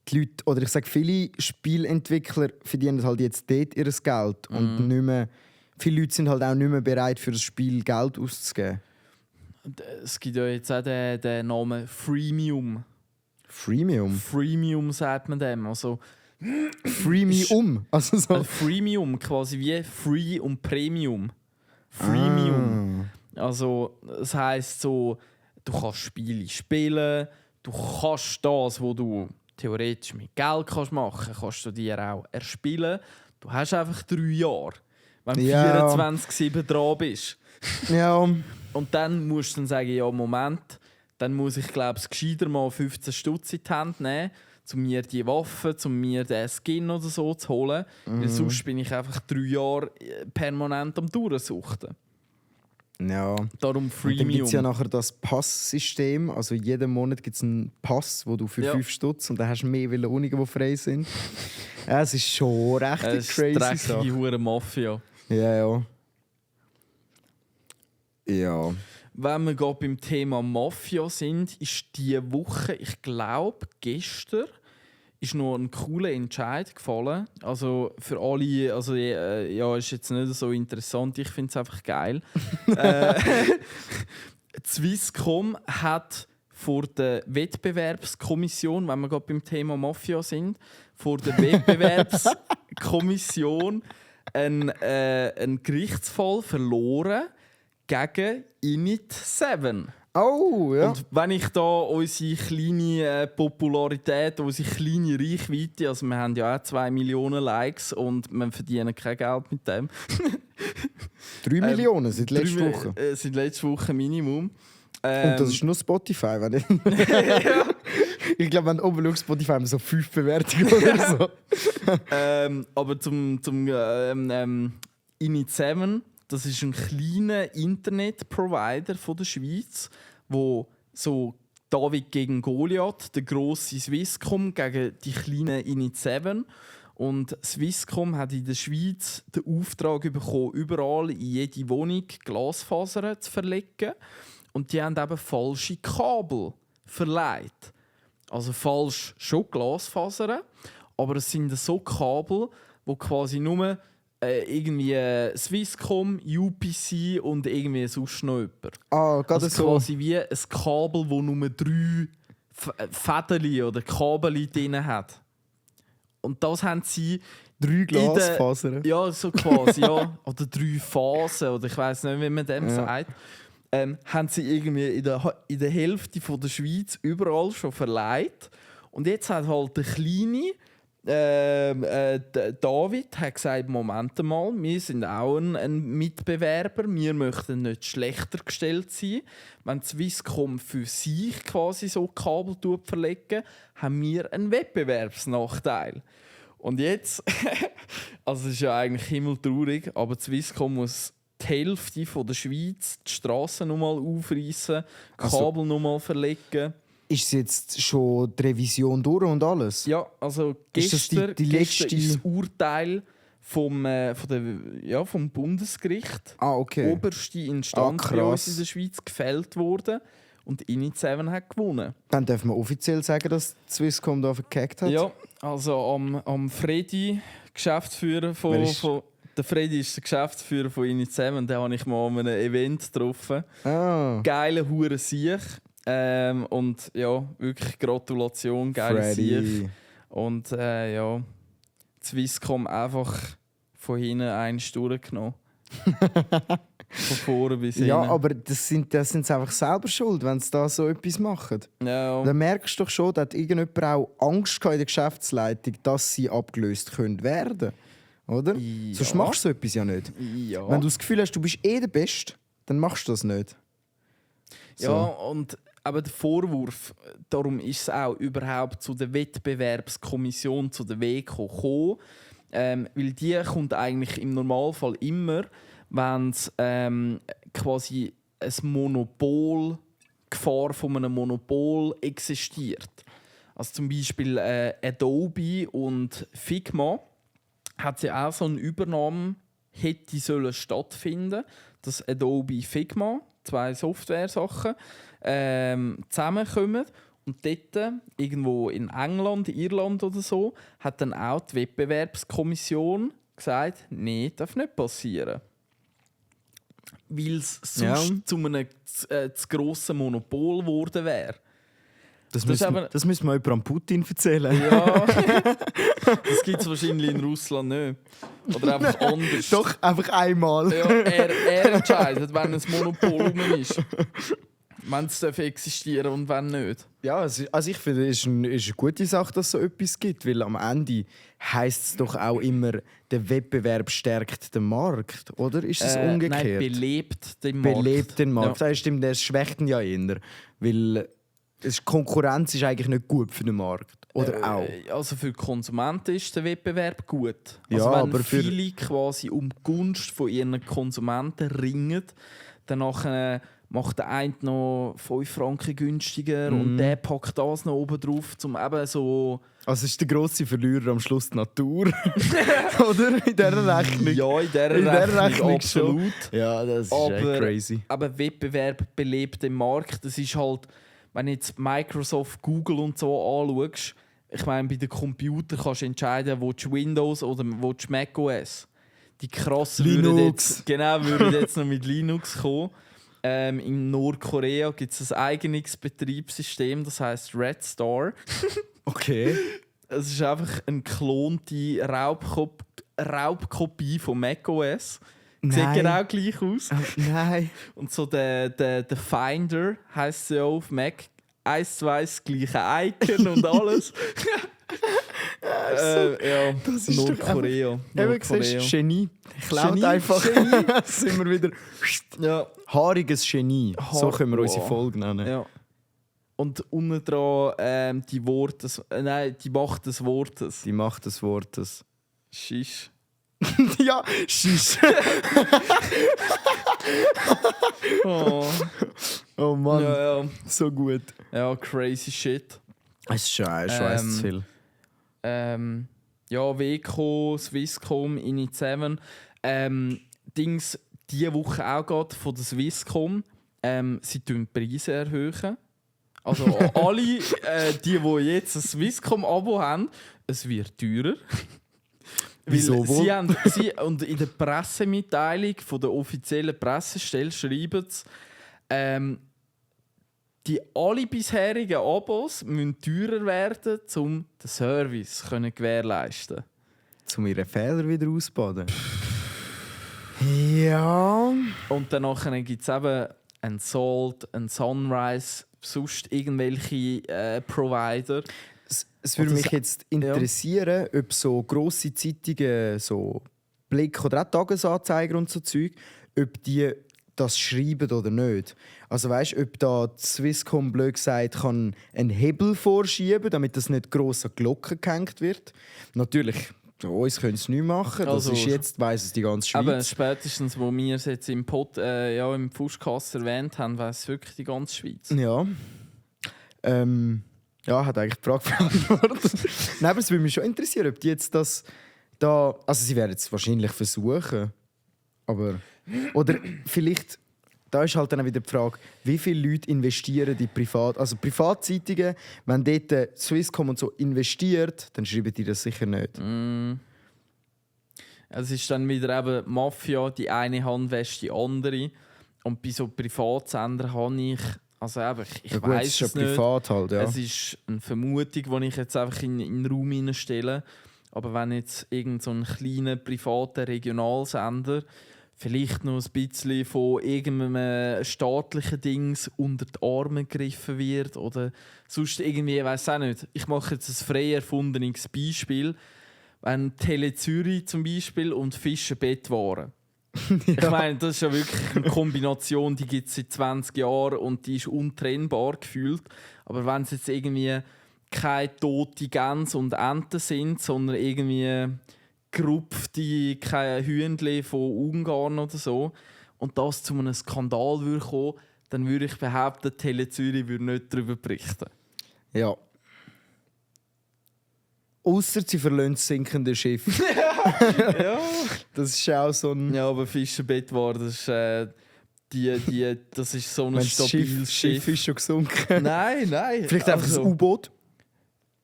die Leute, oder ich sage, viele Spielentwickler verdienen halt jetzt dort ihr Geld und nicht mehr, viele Leute sind halt auch nicht mehr bereit, für das Spiel Geld auszugeben. Es gibt ja jetzt auch den Namen Freemium. Freemium sagt man dem. Also, Freemium? Also so. Freemium, quasi wie Free und Premium. Freemium. Also, das heisst so, du kannst Spiele spielen, du kannst das, was du theoretisch mit Geld machen kannst du dir auch erspielen. Du hast einfach 3 Jahre, wenn du 24/7 dran bist. Ja. Und dann musst du dann sagen, ja, Moment, dann muss ich, glaube ich, gescheiter mal 15 Stutz in die Hand nehmen, um mir die Waffe, um mir den Skin oder so zu holen. Weil sonst bin ich einfach 3 Jahre permanent am Durchsuchten. Ja. Darum Freemium. Dann gibt es ja nachher das Passsystem. Also jeden Monat gibt es einen Pass, wo du für 5 Stutz und dann hast du mehr Wohnungen, die frei sind. Ja, es ist schon recht crazy. Dreckige hure Mafia. Ja. Ja. Wenn wir gerade beim Thema Mafia sind, ist diese Woche, ich glaube gestern, ist noch ein cooler Entscheid gefallen. Also für alle, also ja, ist jetzt nicht so interessant, ich finde es einfach geil. Swisscom hat vor der Wettbewerbskommission, wenn wir gerade beim Thema Mafia sind, vor der Wettbewerbskommission einen Gerichtsfall verloren gegen Init7. Oh, ja. Und wenn ich da unsere kleine Popularität, unsere kleine Reichweite, also wir haben ja auch 2 Millionen Likes und wir verdienen kein Geld mit dem. 3 Millionen seit letzter Woche. Seit letzter Woche Minimum. Und das ist nur Spotify, wenn ich... Ja. Ich glaube, wenn du oben schaust, Spotify haben wir so 5 Bewertungen oder so. Aber zum Init7, das ist ein kleiner Internetprovider von der Schweiz, wo so David gegen Goliath, der grosse Swisscom gegen die kleinen Init7. Und Swisscom hat in der Schweiz den Auftrag bekommen, überall in jede Wohnung Glasfasern zu verlegen. Und die haben eben falsche Kabel verleiht. Also falsch schon Glasfasern, aber es sind so Kabel, wo quasi nur irgendwie Swisscom, UPC und irgendwie sonst noch jemand. Gerade Also so. quasi wie ein Kabel, wo nur 3 Fäden oder Kabel drin hat. Und das haben sie 3 Glasfasern. ja, so quasi, ja. Oder 3 Phasen, oder ich weiß nicht, wie man dem sagt. Haben sie irgendwie in der Hälfte von der Schweiz überall schon verleiht. Und jetzt hat halt der Kleine, David, hat gesagt, Moment mal, wir sind auch ein Mitbewerber, wir möchten nicht schlechter gestellt sein. Wenn Swisscom für sich quasi so Kabel verlegen, haben wir einen Wettbewerbsnachteil. Und jetzt, also es ist ja eigentlich himmeltraurig, aber Swisscom muss die Hälfte von der Schweiz die Strassen nochmal aufreißen, Kabel nochmal verlegen. Ist jetzt schon die Revision durch und alles? Ja, also Ist das gestern, die letzte... gestern ist das Urteil vom Bundesgericht, Okay. oberste Instanz bei uns krass. in der Schweiz, gefällt worden. Und Init7 hat gewonnen. Dann dürfen wir offiziell sagen, dass die Swisscom da verkackt hat? Ja, also am Freddy, Geschäftsführer Wer ist- der Freddy ist der Geschäftsführer von Init7, den habe ich mal an einem Event getroffen. Geile hure Sieg. Und ja, wirklich Gratulation, geile Sieg. Freddy. Und ja, Swisscom einfach von hinten eins durchgenommen. Von vorne bis hinten. Ja, aber das sind sie einfach selber schuld, wenn sie da so etwas machen. Ja. Dann merkst du doch schon, dass irgendjemand auch Angst gehabt in der Geschäftsleitung, dass sie abgelöst werden können. Oder? Ja. Sonst machst du so etwas ja nicht. Ja. Wenn du das Gefühl hast, du bist der Beste, dann machst du das nicht. So. Ja, und aber der Vorwurf, darum ist es auch überhaupt zu der Wettbewerbskommission, zu der WEKO gekommen, weil die kommt eigentlich im Normalfall immer, wenn es quasi ein Monopol, Gefahr von einem Monopol existiert. Also zum Beispiel Adobe und Figma hat ja auch so eine Übernahme hätte sollen stattfinden, dass Adobe Figma, 2 Software-Sachen, zusammenkommen. Und dort, irgendwo in England, Irland oder so, hat dann auch die Wettbewerbskommission gesagt, nein, darf nicht passieren. Weil es sonst zu einem zu grossen Monopol geworden wäre. Das ist müssen wir jemandem Putin erzählen. Ja, das gibt es wahrscheinlich in Russland nicht. Oder einfach anders. Doch, einfach einmal. Ja, er entscheidet, wenn ein Monopol rum ist. Wenn es existieren und wenn nicht. Ja, also ich finde, es ist eine gute Sache, dass es so etwas gibt, weil am Ende heisst es doch auch immer, der Wettbewerb stärkt den Markt, oder? Ist es umgekehrt? Nein, belebt den Markt. Belebt den Markt. Ja. Das stimmt, der schwächt ihn ja eher, weil Konkurrenz ist eigentlich nicht gut für den Markt, oder auch? Also für die Konsumenten ist der Wettbewerb gut. Ja, Also wenn aber für- viele quasi um die Gunst von ihren Konsumenten ringen, dann macht der eine noch 5 Franken günstiger und der packt das noch oben drauf, um eben so... Also ist der grosse Verlierer am Schluss die Natur, oder? In dieser Rechnung. Ja, in dieser In dieser Rechnung Rechnung schon. absolut. Ja, das ist echt crazy. Aber Wettbewerb belebt den Markt. Das ist halt, wenn du jetzt Microsoft, Google und so anschaust, ich meine, bei den Computern kannst du entscheiden, willst du Windows oder willst du macOS. Die krassen Linux. würden jetzt noch mit Linux kommen. In Nordkorea gibt es ein eigenes Betriebssystem, das heißt Red Star. Okay. Es ist einfach eine geklonte Raubkopie von macOS. Sieht Nein. genau gleich aus. Nein. Und so der Finder heisst ja auf Mac 1:2 das gleiche Icon und alles. Ja, Das ist Nordkorea. Eben siehst du, Genie. Klaut Genie, einfach. Genie. Sind wir wieder. Ja, Haariges Genie. So können wir unsere Wow. Folge nennen. ja. Und unten dran die Macht des Wortes. Die Macht des Wortes. Shish. Ja, Shish. Oh, Oh Mann, ja, so gut. ja, crazy shit. Es ist schon zu viel. Ja, WECO, Swisscom, Init7. Dings, diese Woche auch gerade von der Swisscom. Sie erhöhen die Preise. Erhöhen. Also alle, die jetzt ein Swisscom-Abo haben, es wird teurer. Wieso wohl? Und in der Pressemitteilung von der offiziellen Pressestelle schreiben sie, die alle bisherigen Abos müssen teurer werden, um den Service zu gewährleisten. Um ihre Fehler wieder auszubaden. Ja. Und danach gibt es eben ein Salt, ein Sunrise, sonst irgendwelche Provider. Es würde mich jetzt interessieren, ob so grosse Zeitungen, so Blick oder auch Tagesanzeiger und so Zeug, ob die das schreiben oder nicht. Also weißt du, ob da die Swisscom blöd gesagt kann einen Hebel vorschieben, damit das nicht gross an die Glocke gehängt wird. Natürlich, bei uns können es nicht machen. Das ist jetzt, weiss es die ganze Schweiz. Aber spätestens, wo wir es jetzt im Fußcast erwähnt haben, weiss es wirklich die ganze Schweiz. Ja. Ja, hat eigentlich die Frage beantwortet. Nein, aber es würde mich schon interessieren, ob die jetzt das da... Also sie werden es wahrscheinlich versuchen. Aber... Oder vielleicht... Da ist halt dann wieder die Frage, wie viele Leute investieren in Also Privatzeitungen, wenn dort Swisscom und so investiert, dann schreiben die das sicher nicht. Es ist dann wieder eben Mafia, die eine Hand wäscht die andere. Und bei so Privatsendern habe ich... Also eben, ich weiss es nicht. Privat halt, ja. Es ist eine Vermutung, die ich jetzt einfach in den Raum hineinstelle. Aber wenn jetzt irgend so ein kleiner, privater Regionalsender vielleicht noch ein bisschen von irgendeinem staatlichen Dings unter die Arme gegriffen wird oder sonst irgendwie, ich weiss auch nicht. Ich mache jetzt ein frei erfundenes Beispiel. Wenn Tele Zürich zum Beispiel und Fischer Bettwaren. Ja. Ich meine, das ist ja wirklich eine Kombination, die gibt es seit 20 Jahren und die ist untrennbar gefühlt. Aber wenn es jetzt irgendwie keine tote Gänse und Enten sind, sondern irgendwie gerupfte keine Hühnchen von Ungarn oder so und das zu einem Skandal würde kommen, dann würde ich behaupten, Tele Zürich würde nicht darüber berichten. Ja. Ausser sie verlassen das sinkende Schiff. Ja. Das ist auch so ein... Ja, aber Fischerbett war, das ist, das ist so ein stabiles Schiff. Schiff ist schon gesunken. Nein. Vielleicht einfach ein U-Boot?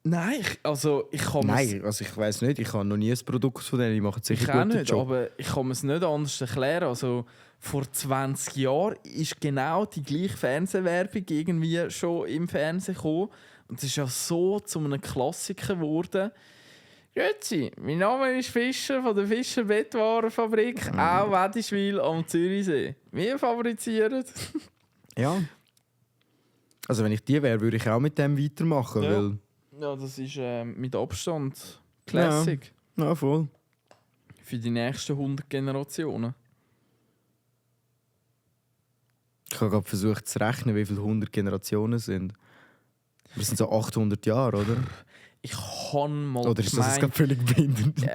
Nein, ich kann Nein, also ich weiss nicht, ich habe noch nie ein Produkt von denen, die machen sicher einen guten Job. Aber ich kann es nicht anders erklären. Also, vor 20 Jahren ist genau die gleiche Fernsehwerbung irgendwie schon im Fernsehen gekommen. Und es ist ja so zu einem Klassiker geworden. Grüezi, mein Name ist Fischer von der Fischer Bettwarenfabrik, auch Wedischwil am Zürichsee. Wir fabrizieren. Ja. Also wenn ich die wäre, würde ich auch mit dem weitermachen, weil... Ja, das ist mit Abstand Classic. Ja, voll. Für die nächsten 100 Generationen. Ich habe gerade versucht zu rechnen, wie viele 100 Generationen sind. Das sind so 800 Jahre, oder? Ich kann mal oder ist das gerade völlig bindend?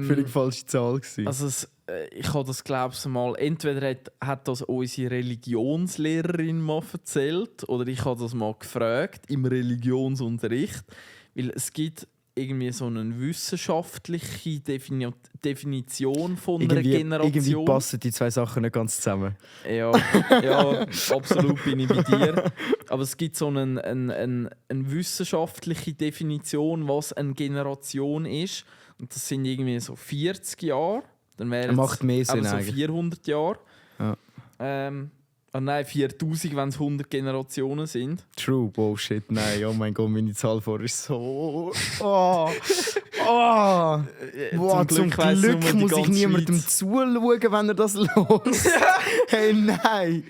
Völlig falsche Zahl gewesen. Also ich habe das, glaube ich, mal... Entweder hat das unsere Religionslehrerin mal erzählt oder ich habe das mal gefragt im Religionsunterricht. Weil es gibt irgendwie so eine wissenschaftliche Definition von einer Generation. Irgendwie passen die zwei Sachen nicht ganz zusammen. Ja, absolut bin ich bei dir. Aber es gibt so eine wissenschaftliche Definition, was eine Generation ist. Und das sind irgendwie so 40 Jahre. Dann wären macht mehr Sinn so eigentlich. 400 Jahre. Ja. Nein, 4000, wenn es 100 Generationen sind. True, Bullshit, nein, oh mein Gott, meine Zahl vor ist so... Zum Glück muss ich niemandem zuschauen, wenn er das hört. Hey, nein!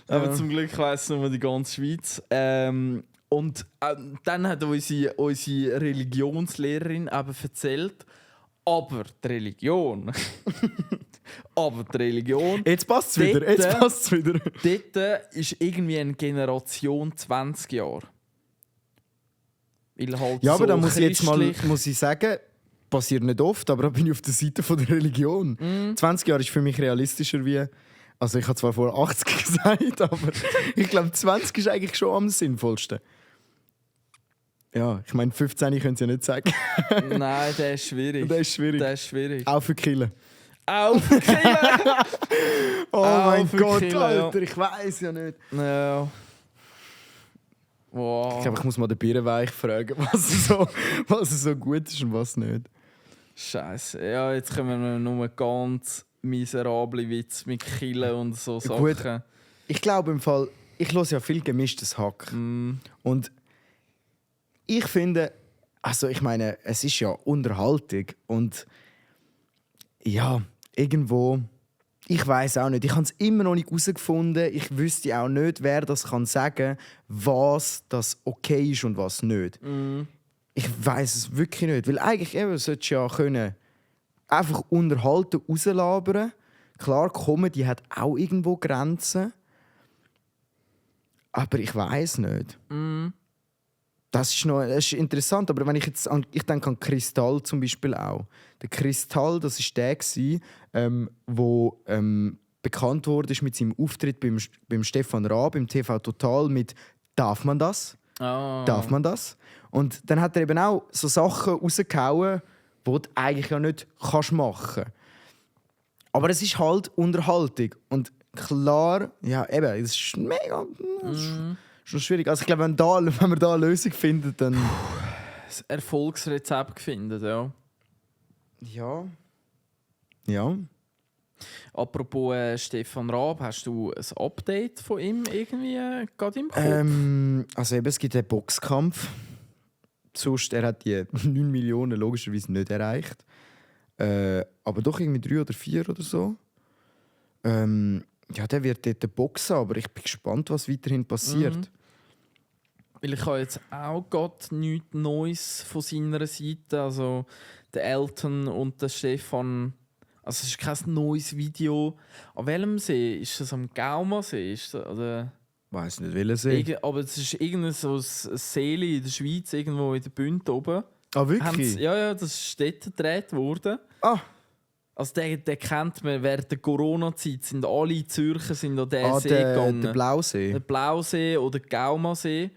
Aber zum Glück weiss nur die ganze Schweiz. Und dann hat unsere Religionslehrerin eben erzählt, aber die Religion... Jetzt passt es wieder. Dort ist irgendwie eine Generation 20 Jahre. Weil halt ja, aber so da muss ich jetzt mal muss ich sagen, passiert nicht oft, aber da bin ich auf der Seite von der Religion. 20 Jahre ist für mich realistischer wie... Also ich habe zwar vor 80 gesagt, aber ich glaube 20 ist eigentlich schon am sinnvollsten. Ja, ich meine 15 können Sie ja nicht sagen. Nein, der ist schwierig. Der ist schwierig. Auch für Killen. Auch für Killen! Oh mein Gott, Killen, Alter, ich weiß ja nicht. Ja. Wow. Ich glaube, ich muss mal den Birrenweich fragen, was so gut ist und was nicht. Scheiße. Ja, jetzt kommen wir nur ganz miserable Witze mit Killen und so Sachen. Gut. Ich glaube im Fall, ich höre ja viel gemischtes Hack. Und ich finde, also ich meine, es ist ja Unterhaltung und ja, irgendwo, ich weiß auch nicht, ich habe es immer noch nicht herausgefunden, ich wüsste auch nicht, wer das kann sagen, was das okay ist und was nicht. Ich weiß es wirklich nicht, weil eigentlich solltest du ja können einfach unterhalten, rauslabern. Klar, Comedy hat auch irgendwo Grenzen, aber ich weiß nicht. Das ist interessant, aber wenn ich denke an Kristall zum Beispiel auch. Der Kristall, das ist der wo bekannt wurde mit seinem Auftritt beim Stefan Raab im TV Total mit «Darf man das?» «Darf man das?» Und dann hat er eben auch so Sachen rausgehauen, die du eigentlich ja nicht machen kannst. Aber es ist halt Unterhaltung. Und klar, ja eben, es ist mega... Schon schwierig. Also ich glaube, wenn wir da eine Lösung finden, dann... Das Erfolgsrezept finden, ja. Ja. Apropos Stefan Raab, hast du ein Update von ihm irgendwie gerade im Kopf? Also eben, es gibt einen Boxkampf. Sonst, er hat die 9 Millionen logischerweise nicht erreicht. Aber doch irgendwie 3 oder 4 oder so. Ja, der wird dort boxen, aber ich bin gespannt, was weiterhin passiert. Weil ich habe jetzt auch gerade nichts Neues von seiner Seite. Also der Elton und der Stefan. Also es ist kein neues Video. An welchem See? Ist das am Gaumasee? Oder? Weiß nicht, welcher See. Aber es ist irgendein so ein See in der Schweiz, irgendwo in der Bünd oben. Ah, wirklich? Ja, das ist dort gedreht worden. Ah. Also den kennt man während der Corona-Zeit. Sind alle Zürcher sind an diesen See gegangen. Der Blausee. Der Blausee oder der Gaumasee.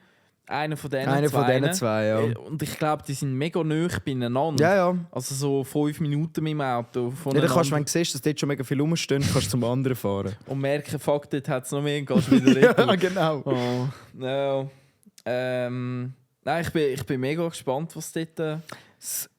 Einer von diesen zwei, ja. Und ich glaube, die sind mega nahe beieinander. Ja. Also so 5 Minuten mit dem Auto. Ja, dann kannst du, wenn du siehst, dass dort schon mega viel rumstehen, kannst du zum anderen fahren. Und merken, fuck, dort hat es noch mehr und gehst wieder retour. Ja, genau. Oh, no. Nein, ich bin mega gespannt, was dort...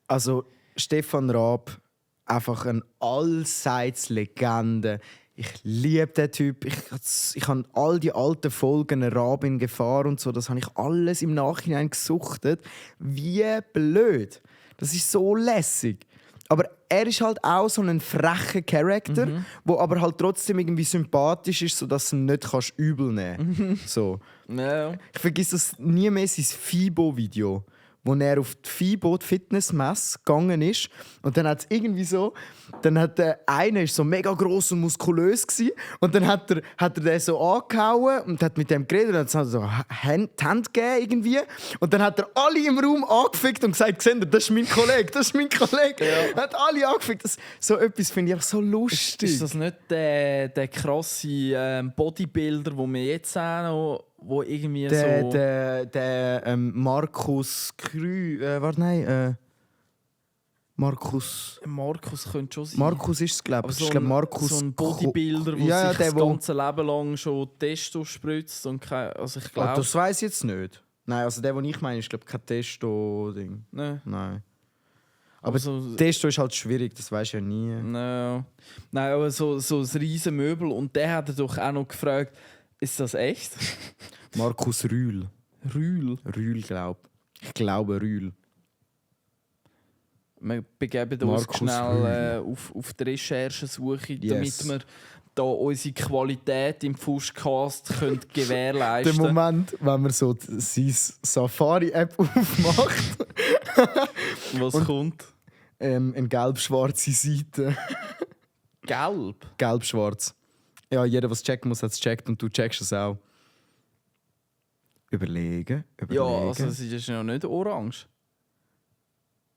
Also, Stefan Raab, einfach eine allseits Legende. Ich liebe den Typ. Ich habe all die alten Folgen Raab in Gefahr und so, das habe ich alles im Nachhinein gesuchtet. Wie blöd. Das ist so lässig. Aber er ist halt auch so ein frecher Charakter, der aber halt trotzdem irgendwie sympathisch ist, sodass du ihn nicht übel nehmen kannst. So. No. Ich vergesse das nie mehr, sein FIBO-Video, wo er auf die FIBO, die Fitnessmesse, gegangen ist. Und dann hat es irgendwie so... Dann hat der eine ist so mega gross und muskulös gewesen, und dann hat er den so angehauen und hat mit dem geredet und hat so die Hand gegeben irgendwie. Und dann hat er alle im Raum angefickt und gesagt, «Seht ihr, das ist mein Kollege, das ist mein Kollege.» Er hat alle angefickt. So etwas finde ich auch so lustig. Ist das nicht der krasse Bodybuilder, den wir jetzt sehen, wo irgendwie so... Der Markus Krü... Markus könnte schon sein. Markus ist es, glaube ich. So Markus so ein Bodybuilder, der sich das ganze Leben lang schon Testo spritzt. Und also ich glaube... das weiss ich jetzt nicht. Nein, also der, den ich meine, ist glaube kein Testo-Ding. Nein. Aber so, Testo ist halt schwierig, das weisst du ja nie. No. Nein, aber so ein riesen Möbel. Und der hat er doch auch noch gefragt, ist das echt? Markus Rühl. Rühl, glaube ich. Ich glaube Rühl. Wir begeben uns schnell auf die Recherchesuche, damit wir da unsere Qualität im Fuschcast gewährleisten können. Der Moment, wenn man so seine Safari-App aufmacht. Was kommt? Eine gelb-schwarze Seite. Gelb? Gelb-schwarz. Ja, jeder, der es checken muss, hat es gecheckt und du checkst es auch. Überlegen. Ja, also es ist ja noch nicht orange.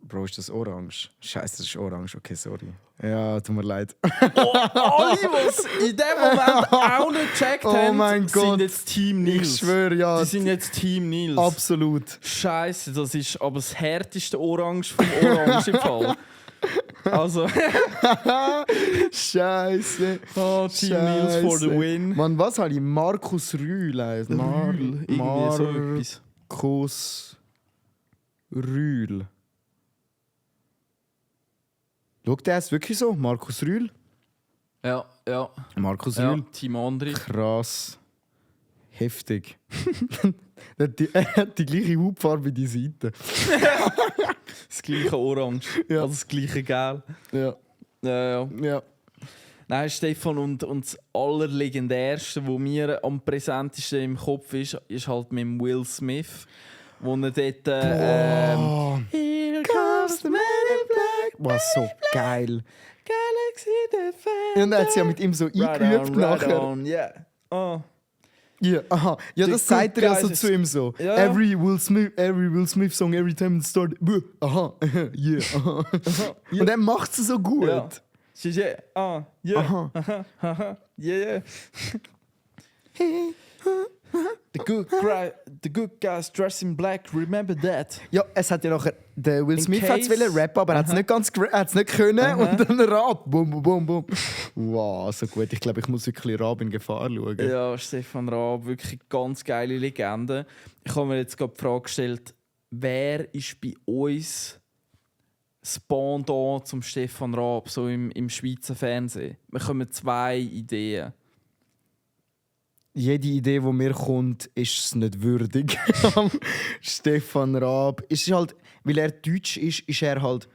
Bro, ist das orange? Scheiße, das ist orange. Okay, sorry. Ja, tut mir leid. Oh, alle, die in dem Moment auch nicht gecheckt haben, mein Gott. sind jetzt Team Nils. Ich schwöre, ja. Die sind jetzt Team Nils. Absolut. Scheiße, das ist aber das härteste Orange vom Orange im Fall. Also, Scheiße. oh, Team Nils for the win. Mann, was habe ich? Markus Rühl heißt. Rühl, irgendwie so etwas. Markus Rühl. Schau, der ist wirklich so. Markus Rühl. Ja, ja. Markus Ja, Rühl. Team André. Krass. Heftig. Er hat die gleiche Hautfarbe wie die Seite. Das gleiche Orange. Ja. Also das gleiche Gel. Ja. Ja, ja. Ja. Nein, Stefan, und das Allerlegendärste, was mir am präsentesten im Kopf ist halt mit dem Will Smith, wo er dort. Here comes the man in black. Was so geil. Galaxy Defender. Ja, und er hat sie ja mit ihm so eingeübt nachher. on, yeah. Oh. Ja, aha. Ja, The das sagt er ja good so guys zu ihm so. Ja. Every Will Smith song, every time it started. Aha, yeah, aha. Ja. Und er macht es so gut. Ja. Sie yeah. Yeah. Aha. Aha. Yeah. The good guys dressed in black, remember that? Ja, es hat ja nachher, der Will In Smith hat es case- rappen, aber er hat es nicht ganz hat's nicht können und dann Rap. Bum, bum, bum, bum. Wow, so gut. Ich glaube, ich muss wirklich Rap in Gefahr schauen. Ja, Stefan Raab, wirklich eine ganz geile Legende. Ich habe mir jetzt gerade die Frage gestellt, wer ist bei uns das Pendant zum Stefan Raab, so im Schweizer Fernsehen? Wir kommen 2 Ideen. Jede Idee, die mir kommt, ist es nicht würdig. Stefan Raab. Es ist halt, weil er Deutsch ist, ist er halt.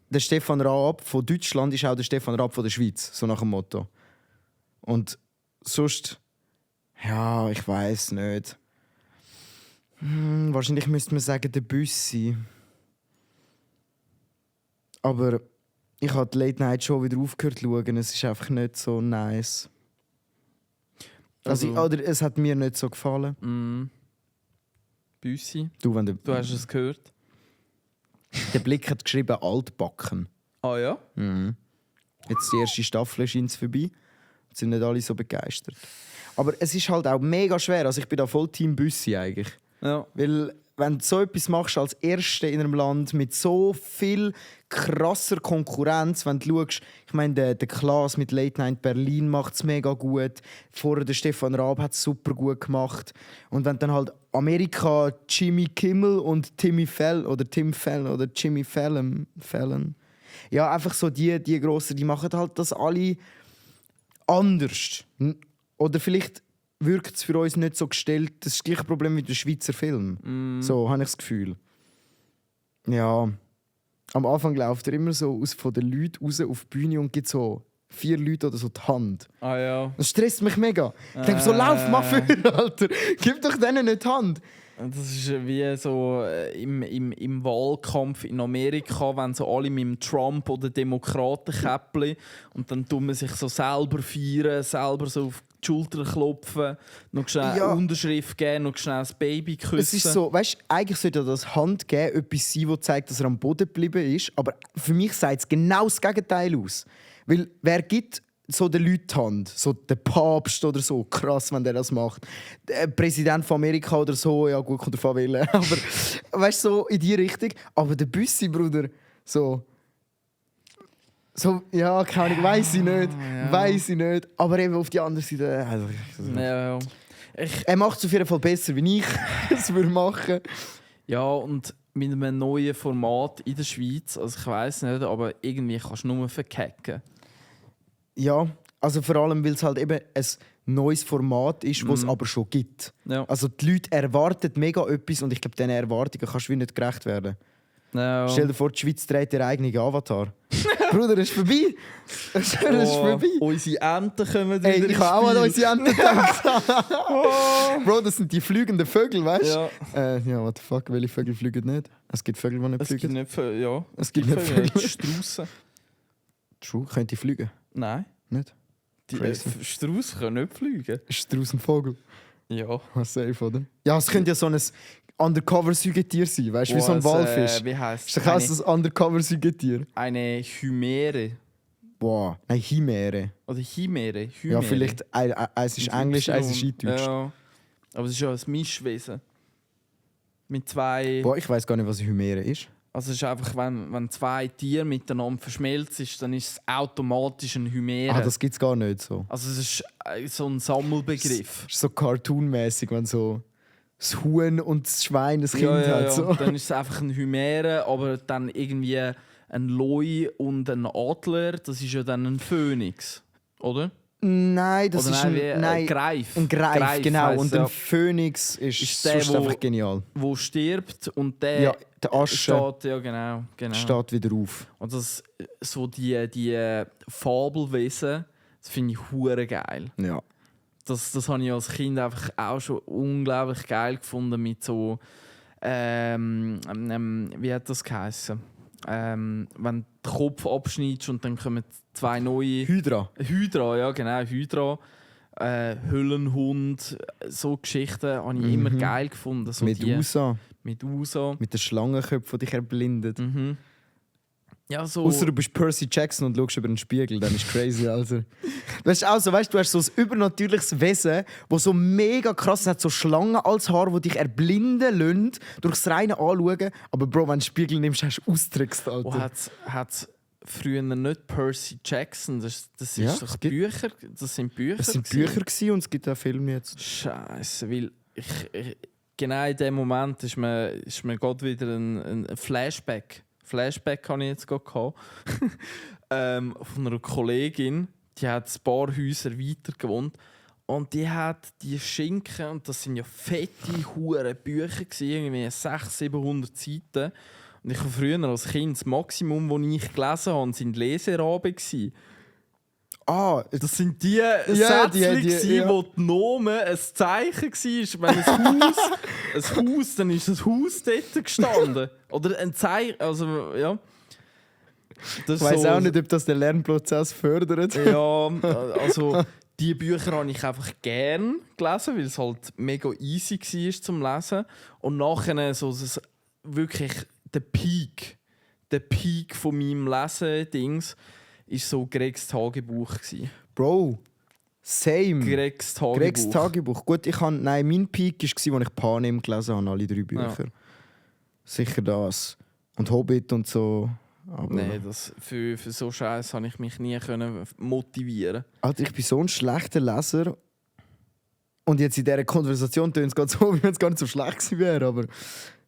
Der Stefan Raab von Deutschland ist auch der Stefan Raab von der Schweiz, so nach dem Motto. Und sonst, ja, ich weiß nicht. Wahrscheinlich müsste man sagen, der Büssi. Aber ich habe die Late Night Show wieder aufgehört zu schauen. Es ist einfach nicht so nice. Also, oder es hat mir nicht so gefallen. Büssi, Du, wenn du hast es gehört. der Blick hat geschrieben altbacken. Ah ja? Jetzt die erste Staffel ist ins vorbei. Jetzt sind nicht alle so begeistert. Aber es ist halt auch mega schwer. Also ich bin da voll Team Büssi eigentlich. Ja. Weil wenn du so etwas machst als Erste in einem Land mit so viel krasser Konkurrenz, wenn du schaust, ich meine, der Klaas mit Late Night Berlin macht es mega gut. Vorher der Stefan Raab hat es super gut gemacht. Und wenn dann halt Amerika Jimmy Kimmel und Tim Fallon oder Jimmy Fallon. Ja, einfach so die Grossen, die machen halt das alle anders. Oder vielleicht wirkt es für uns nicht so gestellt. Das ist das gleiche Problem wie der Schweizer Film. So habe ich das Gefühl. Ja. Am Anfang läuft er immer so von den Leuten raus auf die Bühne und gibt so 4 Leute oder so die Hand. Ah ja. Das stresst mich mega. Ich denke so, lauf mal für, Alter. Gib doch denen nicht die Hand. Das ist wie so im Wahlkampf in Amerika, wenn so alle mit dem Trump oder Demokratenkäppli und dann tun man sich so selber feiern, selber so auf die Schulter klopfen, noch schnell eine Unterschrift geben, noch schnell das Baby küssen. Es ist so, weißt, eigentlich sollte das Handgeben etwas sein, das zeigt, dass er am Boden geblieben ist. Aber für mich sagt es genau das Gegenteil aus. Weil wer gibt so den Leuten die Hand? So der Papst oder so, krass, wenn der das macht. Der Präsident von Amerika oder so, ja gut, kommt davon wählen. Aber weißt du, so in die Richtung. Aber der Büssi, Bruder, so, ja, keine Ahnung, weiss ich nicht. Ja. Weiss ich nicht. Aber eben auf die andere Seite. Also, Ja. er macht es auf jeden Fall besser, wie ich es würde machen. Ja, und mit einem neuen Format in der Schweiz, also ich weiss nicht, aber irgendwie kannst du nur verkacken. Ja, also vor allem, weil es halt eben ein neues Format ist, das es aber schon gibt. Ja. Also die Leute erwarten mega etwas und ich glaube, diesen Erwartungen kannst du wie nicht gerecht werden. Ja. Stell dir vor, die Schweiz dreht ihren eigenen Avatar. Bruder, es ist vorbei. Es ist vorbei. Unsere Enten kommen wieder Ey, ich habe auch an ins unsere Enten gedacht. Bro, das sind die fliegenden Vögel, weißt du? Ja. Ja, what the fuck, welche Vögel fliegen nicht? Es gibt Vögel, die nicht Es gibt fliegen. nicht ja. Es gibt nicht Vögel. Straussen. True, können die fliegen? Nein. Nicht? Die Crazy. Straussen können nicht fliegen. Ist draußen ein Vogel? Ja. Was safe, oder? Ja, es könnte ja so ein Undercover-Säugetier sein, weißt du, wie so ein Walfisch. Wie heisst Ist doch auch so ein Undercover-Säugetier. Eine Chimäre. Boah, nein, Chimäre. Oder Chimäre. Ja, vielleicht eins ist Englisch, eins ist Deutsch. Ja. Aber es ist ja ein Mischwesen. Mit zwei. Boah, ich weiß gar nicht, was eine Chimäre ist. Also es ist einfach, wenn zwei Tiere miteinander verschmelzen, dann ist es automatisch ein Chimäre. Ah, das gibt es gar nicht so. Also es ist so ein Sammelbegriff. Das ist so cartoonmäßig, wenn so das Huhn und das Schwein ein Kind hat. So. Dann ist es einfach ein Chimäre, aber dann irgendwie ein Loi und ein Adler, das ist ja dann ein Phönix, oder? Nein, das oder ist ein Greif. Ein Greif, genau. Und ja. ein Phönix ist der, sonst einfach genial. Wo stirbt und der, Ja, der Asche steht, ja genau. steht wieder auf. Und das, so die Fabelwesen, das finde ich hure geil. Ja. Das habe ich als Kind einfach auch schon unglaublich geil gefunden mit so wie hat das geheißen? Wenn du den Kopf abschneidest und dann kommen zwei neue Hydra. Hydra, ja genau, Hydra. Höllenhund, so Geschichten habe ich immer geil gefunden. So Medusa. Medusa. Mit den Schlangenköpfen, die dich erblindet. Mhm. Ja, so. Außer du bist Percy Jackson und schaust über den Spiegel, dann ist crazy, also. Das ist auch so, weißt du, hast so ein übernatürliches Wesen, das so mega krass ist, hat so Schlangen als Haar, die dich erblinden lassen, durchs reine Anschauen. Aber Bro, wenn du einen Spiegel nimmst, hast du austrickst, Alter. Oh, hat's früher nicht Percy Jackson? Das Ja, ist doch es gibt- Bücher. Das sind Bücher. Es sind gewesen. Bücher gewesen und es gibt auch Filme jetzt. Scheiße, weil ich genau in dem Moment ist mir gerade wieder ein Flashback. Flashback hatte ich jetzt gerade gehabt. Von einer Kollegin, die hat ein paar Häuser weiter gewohnt. Und die hat die Schinken, und das sind ja fette, hure Bücher gewesen, irgendwie 600-700 Seiten. Und ich habe früher als Kind das Maximum, das ich gelesen habe, sind Leseraben gewesen. Ah, Das sind die Ja, Sätze, die- ja. wo die Nomen ein Zeichen war. Wenn ein Haus, dann ist das Haus dort gestanden. Oder ein Zeichen, also ja. Das ich weiss so- auch nicht, ob das den Lernprozess fördert. Ja, also die Bücher habe ich einfach gern gelesen, weil es halt mega easy war zum Lesen. Und nachher so das, wirklich der Peak von meinem Lesen-Dings war so Gregs Tagebuch gewesen. Bro, same. Gregs Tagebuch. Gregs Tagebuch. Gut, mein Peak war, als ich Panem gelesen habe, alle 3 Bücher. Ja. Sicher das. Und Hobbit und so. Aber Nein, für so Scheiß habe ich mich nie motivieren. Alter, ich bin so ein schlechter Leser. Und jetzt in dieser Konversation tönt es gerade so, wie wenn es gar nicht so schlecht gewesen wäre. Aber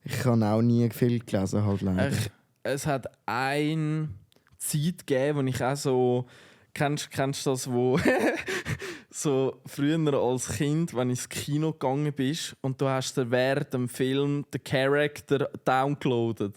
ich habe auch nie viel gelesen, halt leider. Es hat eine Zeit gegeben, wo ich auch so... Kennst du das, wo so früher als Kind, wenn du ins Kino gegangen bist und du hast dir während dem Film den Charakter downgeloadet?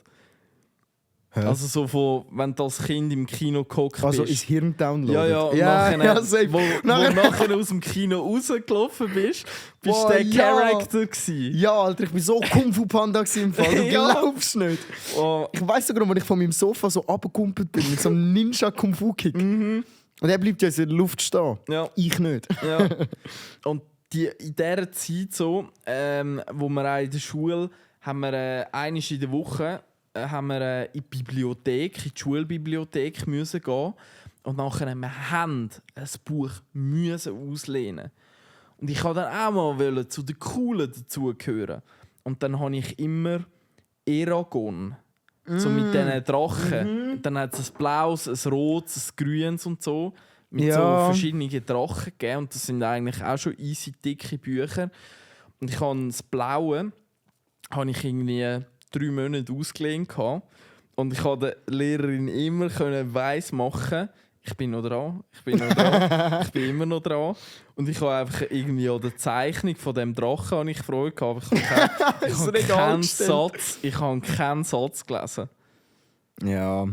Hä? Also so von, wenn du als Kind im Kino gehockt Also bist. ins Hirn downloaden. Ja, ja, und ja, nachher, ja, safe. wo nachher aus dem Kino rausgelaufen bist Boah, der ja. Charakter gsi. Ja, Alter, ich war so Kung Fu Panda im Fall. Du Ja. glaubst nicht. Oh, Ich weiss sogar noch, als ich von meinem Sofa so abgekumpelt bin mit so einem Ninja Kung Fu Kick. Und er bleibt ja in der Luft stehen. ja. Ich nicht. Ja. Und in dieser Zeit, so, wo wir auch in der Schule haben wir einmal in der Woche haben wir in die Bibliothek, in die Schulbibliothek müssen gehen. Und nachher wir haben ein Buch müssen auslehnen. Und ich wollte dann auch mal zu den Coolen dazugehören. Und dann habe ich immer Eragon. So mit diesen Drachen. Und dann hat es ein blaues, ein rotes, ein grünes und so. Mit Ja. so verschiedenen Drachen gegeben. Und das sind eigentlich auch schon easy dicke Bücher. Und ich habe das Blaue habe ich irgendwie 3 Monate ausgelehnt gehabt. Und ich konnte der Lehrerin immer weiss machen, ich bin noch dran, ich bin immer noch dran. Und ich habe einfach irgendwie an der Zeichnung von dem Drachen habe ich Freude gehabt. Aber ich habe keinen Satz gelesen. Ja.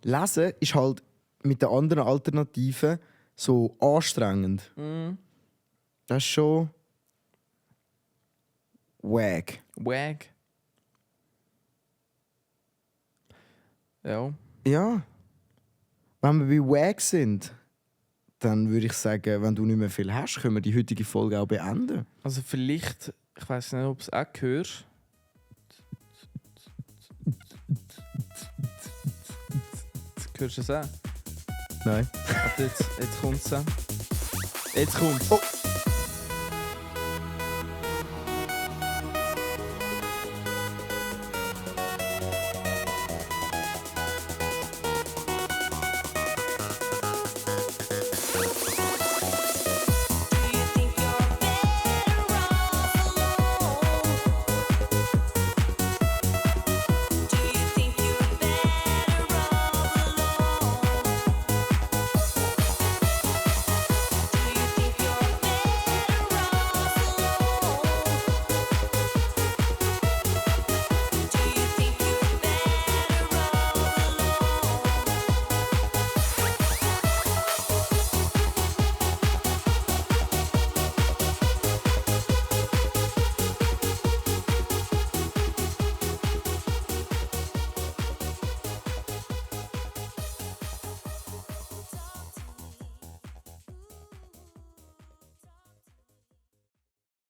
Lesen ist halt mit den anderen Alternativen so anstrengend. Das ist schon wack. Wag. Ja. Ja. Wenn wir bei wack sind, dann würde ich sagen, wenn du nicht mehr viel hast, können wir die heutige Folge auch beenden. Also vielleicht, ich weiß nicht, ob du es auch hörst, Hörst du es auch? Nein. Warte, jetzt kommt's. Jetzt kommt's. Oh.